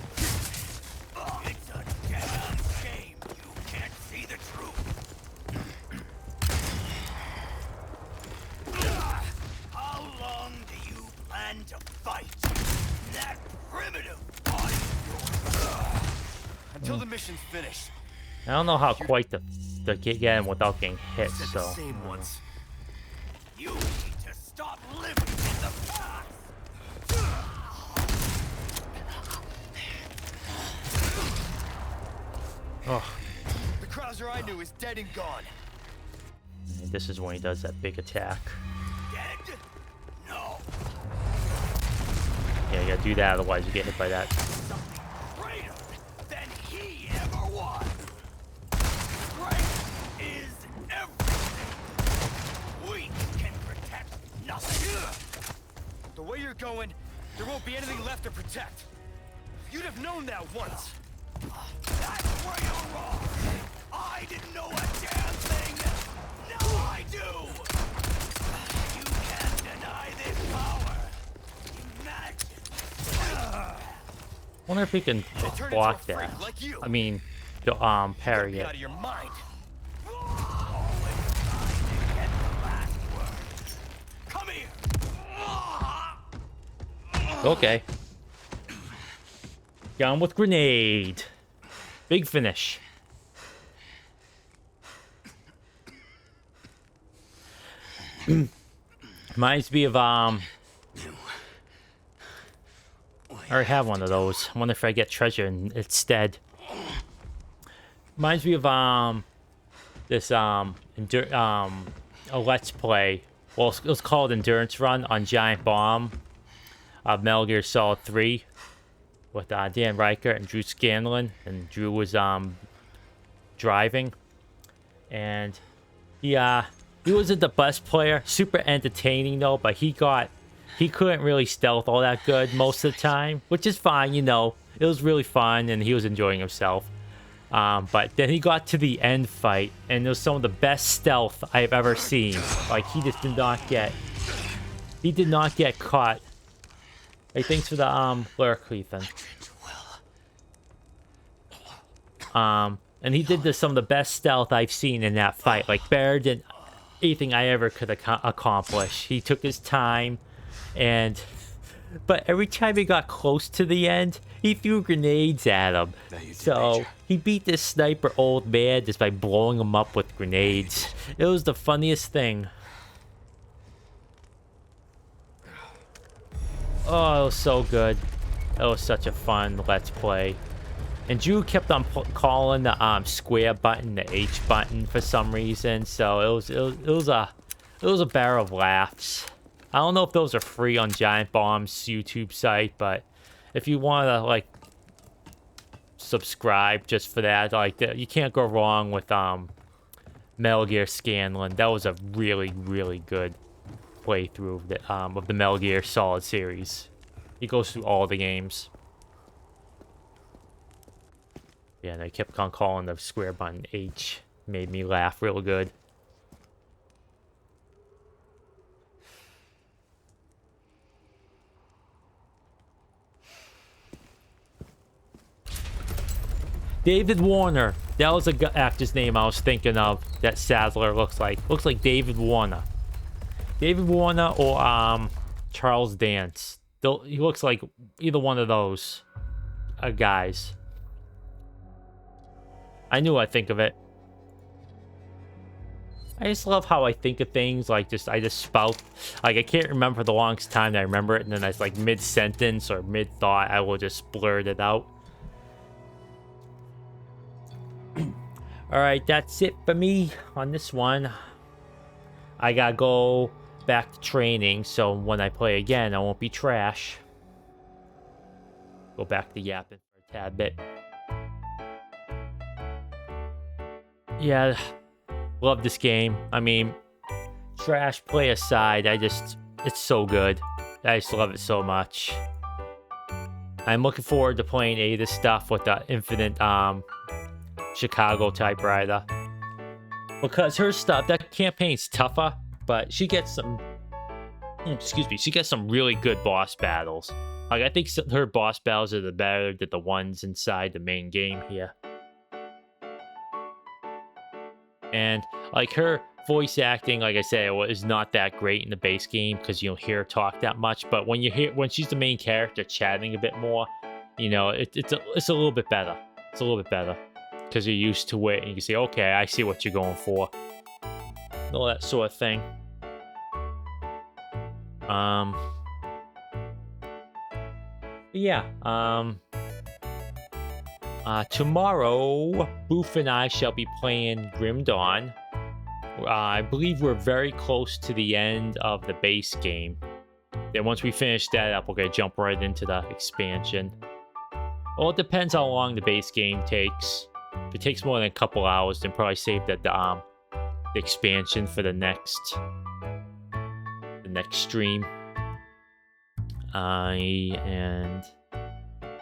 Speaker 8: It's a damn shame you can't see the truth. How long do you plan to fight that primitive body of yours?
Speaker 3: Until the mission's finished.
Speaker 1: I don't know how quite to get him without getting hit,
Speaker 3: Said
Speaker 1: so...
Speaker 3: the same once.
Speaker 8: You need to stop living in the past.
Speaker 1: Oh,
Speaker 3: The Krauser I knew is dead and gone.
Speaker 1: this is when he does that big attack.
Speaker 8: Dead? No.
Speaker 1: Yeah, you gotta do that, otherwise you get hit by that.
Speaker 8: Something greater than he ever was. Strength is everything. Weak can protect nothing.
Speaker 3: The way you're going, there won't be anything left to protect. You'd have known that once.
Speaker 8: That's where you're wrong. I didn't know a damn thing. Now I do. You can't deny this power. Imagine.
Speaker 1: Wonder if he can
Speaker 3: Turn
Speaker 1: block
Speaker 3: into a freak
Speaker 1: that.
Speaker 3: like you.
Speaker 1: I mean, parry
Speaker 3: Be
Speaker 1: it.
Speaker 3: out of your mind.
Speaker 8: Always trying to get the last word. Come here.
Speaker 1: Okay. Down with grenade. Big finish. Reminds me of I already have one of those. I wonder if I get treasure instead. Reminds me of this a Let's Play. Well, it was called Endurance Run on Giant Bomb of Metal Gear Solid 3 with Dan Riker and Drew Scanlon, and Drew was driving, and he wasn't the best player. Super entertaining though, but he couldn't really stealth all that good most of the time, which is fine, you know. It was really fun, and he was enjoying himself. But then he got to the end fight, and it was some of the best stealth I've ever seen. Like, he just did not get caught. Hey, thanks for the lurk, Ethan. And he did some of the best stealth I've seen in that fight, like better than anything I ever could accomplish. He took his time, but every time he got close to the end, he threw grenades at him. So he beat this sniper old man just by blowing him up with grenades. It was the funniest thing. Oh, it was so good. That was such a fun Let's Play. And Drew kept on calling the square button the H button for some reason. So it was a barrel of laughs. I don't know if those are free on Giant Bomb's YouTube site, but if you want to like subscribe just for that, like you can't go wrong with Metal Gear Scanlon. That was a really, really good playthrough of the Metal Gear Solid series. He goes through all the games. Yeah, and I kept on calling the square button H. Made me laugh real good. David Warner. That was a actor's name I was thinking of. That Sadler looks like David Warner. David Warner or Charles Dance. He looks like either one of those guys. I knew I'd think of it. I just love how I think of things. Like, I just spout. Like, I can't remember for the longest time. I remember it, and then it's like mid-sentence or mid-thought, I will just blurt it out. Alright, that's it for me on this one. I gotta go back to training, so when I play again, I won't be trash. Go back to yapping for a tad bit. Yeah, love this game. I mean, trash play aside, it's so good. I just love it so much. I'm looking forward to playing Ada stuff with the Infinite Chicago typewriter. Because her stuff, that campaign's tougher, but she gets some... she gets some really good boss battles. Like, I think her boss battles are better than the ones inside the main game here. And like her voice acting, like I said, is not that great in the base game because you don't hear her talk that much. But when she's the main character chatting a bit more, you know, it's a little bit better. It's a little bit better because you're used to it and you can say, okay, I see what you're going for. All that sort of thing. Yeah. Tomorrow, Boof and I shall be playing Grim Dawn. I believe we're very close to the end of the base game. Then once we finish that up, we're going to jump right into the expansion. Well, it depends how long the base game takes. If it takes more than a couple hours, then probably save that the expansion for the next stream. And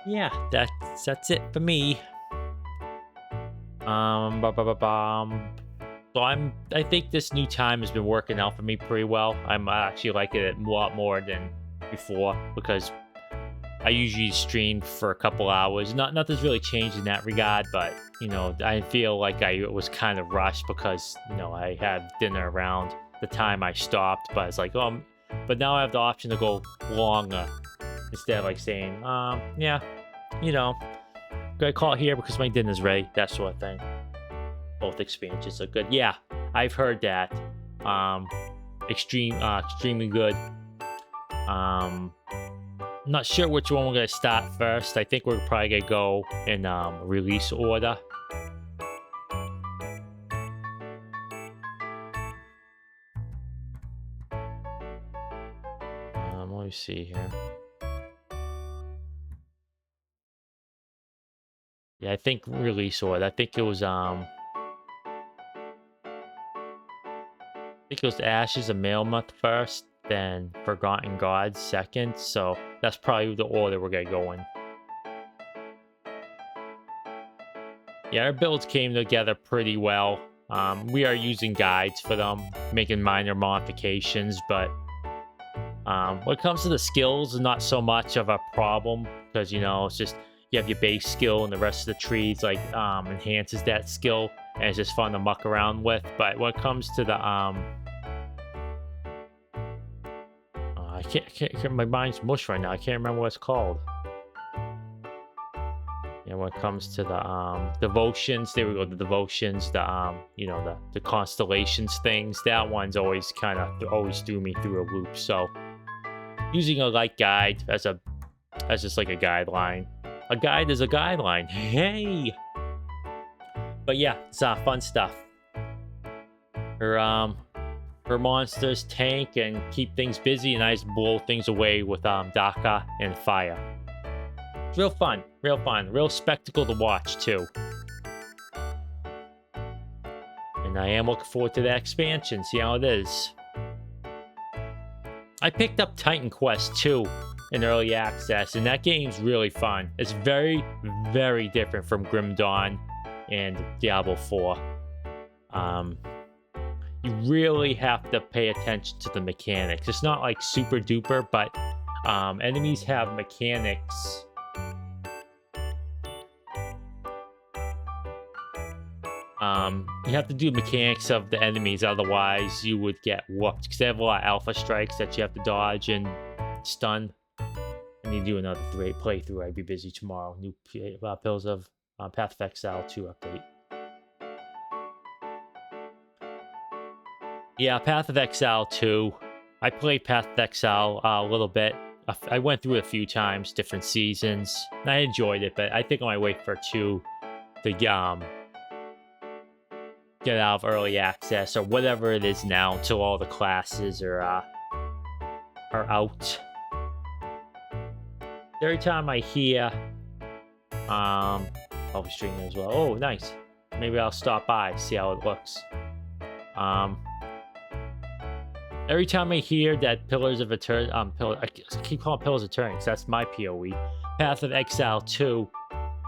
Speaker 1: yeah, that's it for me. So I think this new time has been working out for me pretty well. I'm actually liking it a lot more than before because I usually stream for a couple hours. Nothing's really changed in that regard, but you know, I feel like I was kind of rushed because you know I had dinner around the time I stopped. But it's like, but now I have the option to go longer instead of like saying, yeah, you know, gotta call it here because my dinner's ready. That sort of thing. Both expansions are good. Yeah, I've heard that. Extremely good. Not sure which one we're gonna start first. I think we're probably gonna go in release order. me see here. Yeah, I think release order. I think it was Ashes of Male Month first, then Forgotten Gods second. So that's probably the order we're gonna go in. Yeah, our builds came together pretty well. We are using guides for them, making minor modifications, but when it comes to the skills, not so much of a problem because, you know, it's just you have your base skill and the rest of the trees like enhances that skill, and it's just fun to muck around with. But when it comes to the I can't my mind's mush right now. I can't remember what it's called. Yeah, when it comes to the devotions, there we go. The devotions, the you know, the constellations things. That one's always kind of always threw me through a loop. So using a light guide as just like a guideline. A guide is a guideline. Hey. But yeah, it's fun stuff. Her monsters tank and keep things busy, and I just blow things away with Daka and fire. It's real fun, real spectacle to watch too. And I am looking forward to that expansion, see how it is. I picked up Titan Quest 2 in early access, and that game's really fun. It's very, very different from Grim Dawn and Diablo 4. You really have to pay attention to the mechanics. It's not like super duper, but enemies have mechanics. You have to do mechanics of the enemies, otherwise you would get whooped. Because they have a lot of alpha strikes that you have to dodge and stun. I need to do another playthrough. I'd be busy tomorrow. New Pills of Path of Exile 2 update. Yeah, Path of Exile 2. I played Path of Exile a little bit. I went through it a few times, different seasons. And I enjoyed it, but I think I might wait for 2 to get out of early access or whatever it is now until all the classes are out. Every time I hear I'll be streaming as well. Oh, nice. Maybe I'll stop by, see how it looks. Every time I hear that Pillars of Eternity, I keep calling Pillars of Eternity because that's my PoE. Path of Exile 2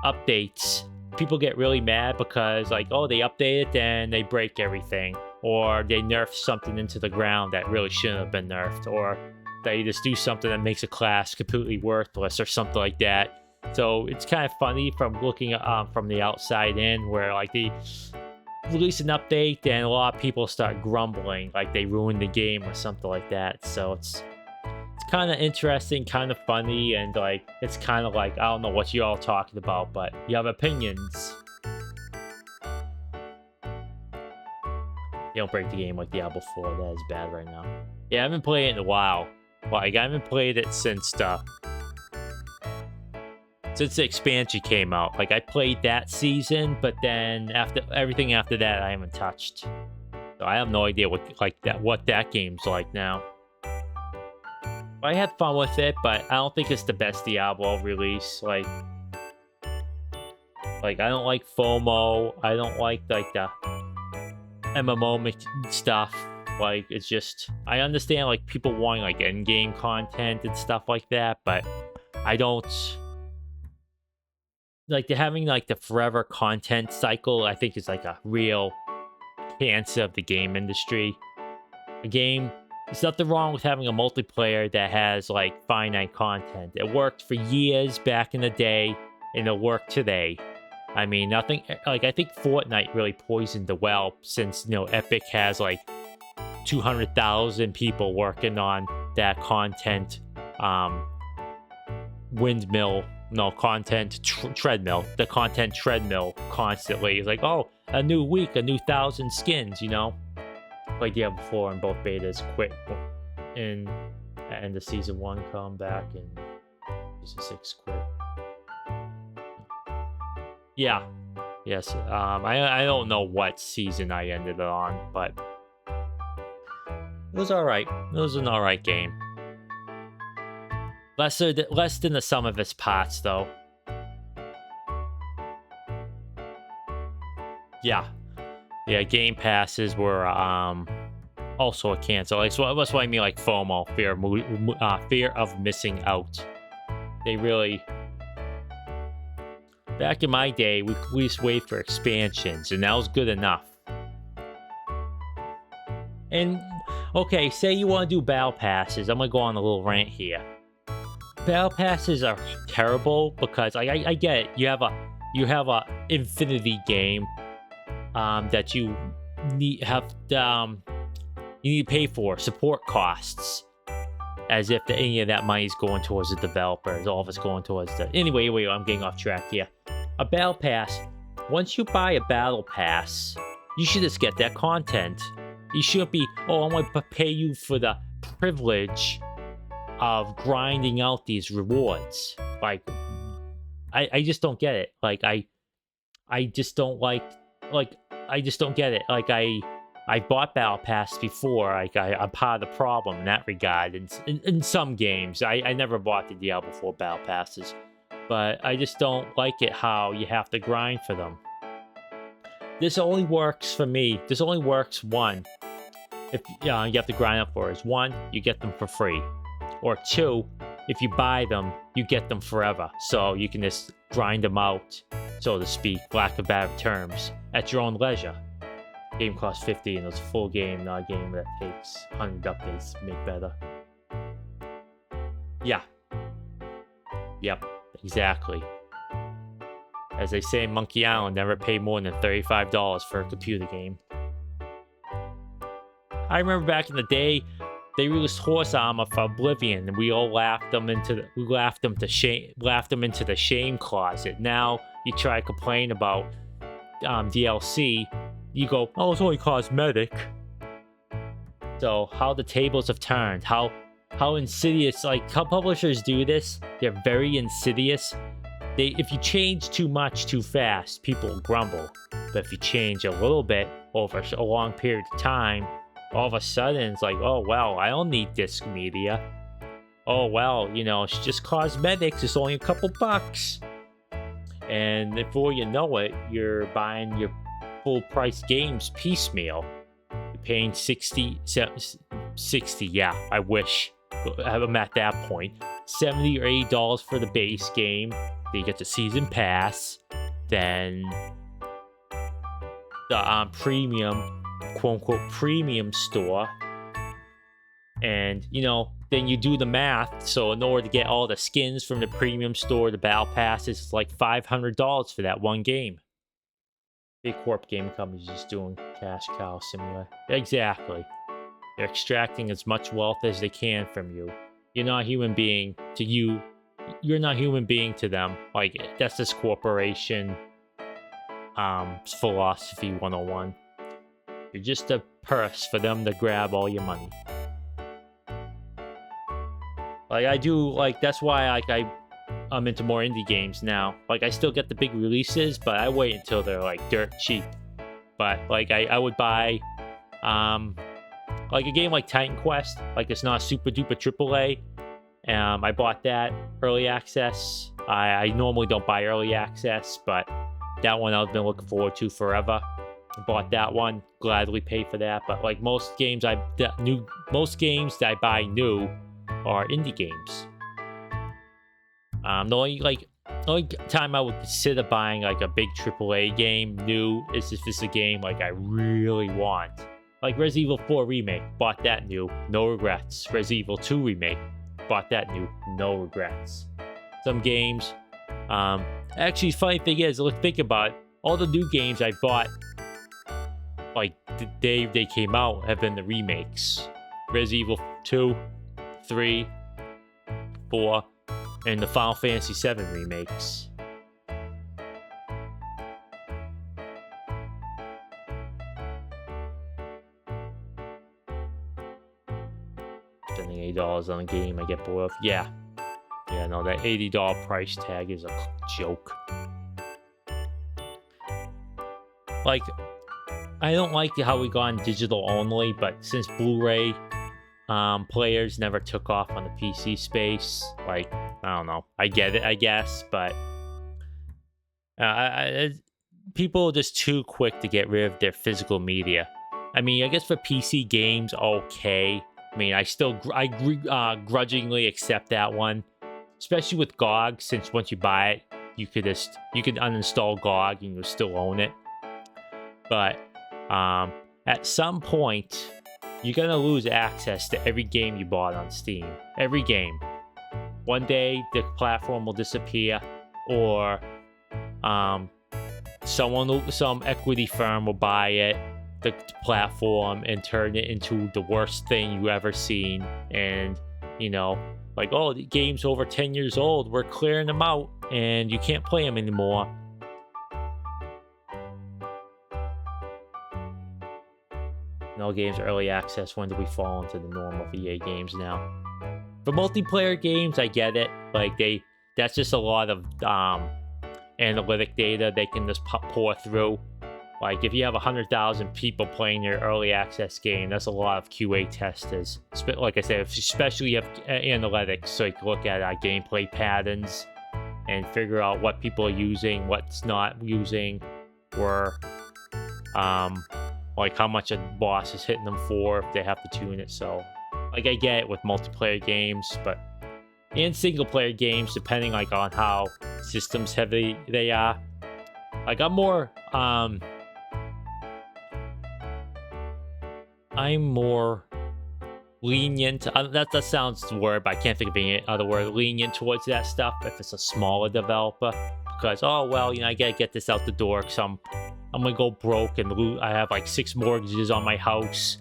Speaker 1: updates. People get really mad because, like, oh, they update it and they break everything, or they nerf something into the ground that really shouldn't have been nerfed, or they just do something that makes a class completely worthless or something like that. So it's kind of funny from looking from the outside in, where like they release an update and a lot of people start grumbling like they ruined the game or something like that. So it's kind of interesting, kind of funny, and like it's kind of like, I don't know what you all talking about, but you have opinions. You don't break the game like Diablo 4. That is bad right now. Yeah, I haven't played it in a while. Like, I haven't played it since the expansion came out. Like, I played that season, but then everything after that I haven't touched. So I have no idea what that game's like now. I had fun with it, but I don't think it's the best Diablo release. Like I don't like FOMO. I don't like the MMO stuff. Like, it's just, I understand like people wanting like end game content and stuff like that, but I don't like having like the forever content cycle. I think is like a real cancer of the game industry. A game, there's nothing wrong with having a multiplayer that has like finite content. It worked for years back in the day, and it'll work today. I mean, nothing like, I think Fortnite really poisoned the well, since, you know, Epic has like 200,000 people working on that content treadmill, the content treadmill constantly. It's like, oh, a new week, a new 1,000 skins, you know. Like Diablo 4 and both betas quit in at end of season 1, come back, and season 6 quit. Yeah. Yes. I don't know what season I ended it on, but it was alright. It was an alright game. Less than the sum of its parts, though. Yeah. Yeah, game passes were also a cancel. Like, so that's what I mean, like FOMO, fear of missing out. They really... Back in my day, we just wait for expansions, and that was good enough. And, okay, say you want to do battle passes. I'm going to go on a little rant here. Battle passes are terrible because I get it. You have a infinity game that you need to pay for support costs, as if any of that money is going towards the developers. All of it's going towards the... Anyway, I'm getting off track here. A battle pass. Once you buy a battle pass, you should just get that content. You shouldn't be, oh, I'm going to pay you for the privilege of grinding out these rewards. Like, I just don't get it. Like, I just don't I just don't get it. Like, I bought battle pass before. Like, I'm part of the problem in that regard. In some games, I never bought the Diablo 4 battle passes, but I just don't like it how you have to grind for them. This only works for me. This only works one. If you have to grind up for is one, you get them for free, or two, if you buy them, you get them forever. So you can just grind them out, so to speak, lack of better terms, at your own leisure. Game costs $50 and it's a full game, not a game that takes 100 updates to make better. Yeah. Yep, exactly. As they say in Monkey Island, never pay more than $35 for a computer game. I remember back in the day, they released Horse Armor for Oblivion, and we all laughed them into the shame closet. Now you try to complain about DLC, you go, oh, it's only cosmetic. So how the tables have turned, how insidious, like how publishers do this, they're very insidious. If you change too much too fast, people will grumble. But if you change a little bit over a long period of time, all of a sudden it's like, oh well, I don't need disc media. Oh well, it's just cosmetics, it's only a couple bucks. And before you know it, you're buying your full price games piecemeal. You're paying 60, yeah, I wish I'm at that point. $70 or $80 for the base game. Then you get the season pass. Then the premium, quote-unquote premium store, and then you do the math. So in order to get all the skins from the premium store, the battle passes, it's like $500 for that one game. Big corp game companies just doing cash cow simulator. Exactly. They're extracting as much wealth as they can from you. You're not a human being to you. You're not a human being to them. Like, that's this corporation philosophy 101. You're just a purse for them to grab all your money. Like, I do, like, that's why, like, I'm into more indie games now. Like, I still get the big releases, but I wait until they're, like, dirt cheap. But, like, I would buy, like, a game like Titan Quest. Like, it's not super duper AAA. I bought that early access. I normally don't buy early access, but that one I've been looking forward to forever. I bought that one, gladly pay for that. But like most games that I buy new are indie games. The only time I would consider buying like a big AAA game new is if it's a game like I really want. Like Resident Evil 4 Remake, bought that new, no regrets. Resident Evil 2 Remake, bought that new, no regrets. Some games, actually funny thing is, look, think about it, all the new games I bought like the day they came out have been the remakes. Resident Evil 2, 3, 4, and the Final Fantasy 7 remakes. Spending $80 on a game I get bored of. Yeah, no, that $80 price tag is a joke. Like, I don't like how we gone digital only, but since Blu-ray players never took off on the PC space. Like, I don't know. I get it, I guess, but people are just too quick to get rid of their physical media. I mean, I guess for PC games, okay. I mean, I grudgingly accept that one, especially with GOG, since once you buy it, you could uninstall GOG and you'll still own it. But at some point, you're gonna lose access to every game you bought on Steam. Every game. One day the platform will disappear, or some equity firm will buy it, the platform, and turn it into the worst thing you ever seen. And like, oh, the game's over 10 years old, we're clearing them out, and you can't play them anymore. No games early access. When do we fall into the norm of EA games now? For multiplayer games, I get it. Like, that's just a lot of analytic data they can just pour through. Like, if you have 100,000 people playing your early access game, that's a lot of QA testers. Like I said, especially if you have analytics, so you can look at gameplay patterns and figure out what people are using, what's not using, or like how much a boss is hitting them for if they have to tune it. So, like, I get it with multiplayer games, but in single player games, depending like on how systems heavy they are, like I'm more lenient. That sounds the word, but I can't think of any other word. Lenient towards that stuff if it's a smaller developer, because oh well, I gotta get this out the door because I'm gonna go broke and I have like 6 mortgages on my house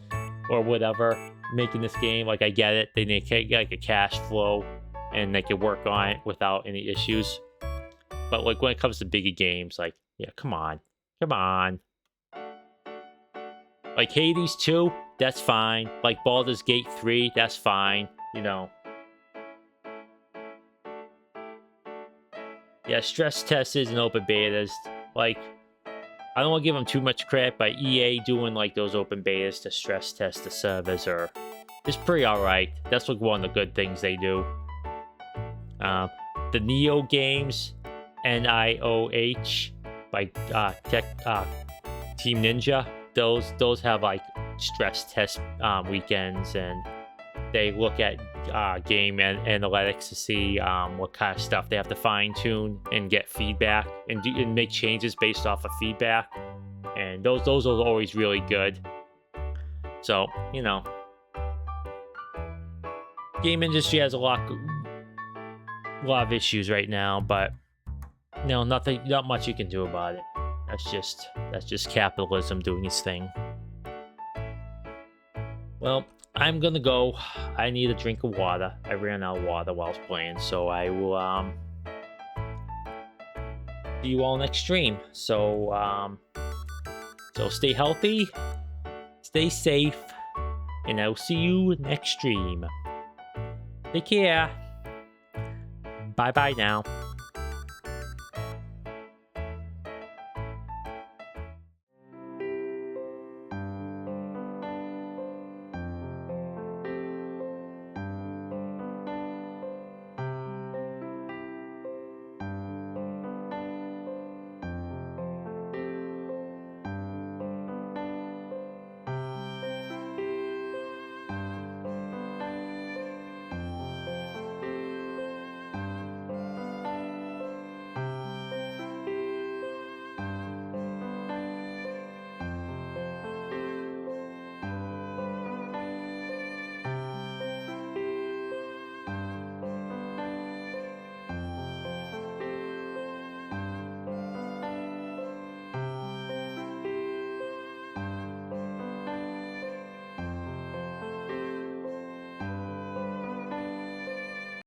Speaker 1: or whatever making this game. Like, I get it. They need to get like a cash flow and they can work on it without any issues. But like when it comes to bigger games, like, yeah, come on. Like Hades 2, that's fine. Like Baldur's Gate 3, that's fine. Yeah, stress tested and open betas. Like, I don't want to give them too much credit, but EA doing like those open betas to stress test the servers is pretty alright. That's like one of the good things they do. The Neo games, NIOH, by Team Ninja, those have like stress test weekends, and they look at game analytics to see what kind of stuff they have to fine tune and get feedback and make changes based off of feedback. And those are always really good. So, game industry has a lot of issues right now, but not much you can do about it. That's just capitalism doing its thing. Well, I'm gonna go. I need a drink of water. I ran out of water while I was playing, so I will see you all next stream. So stay healthy, stay safe, and I'll see you next stream. Take care. Bye now.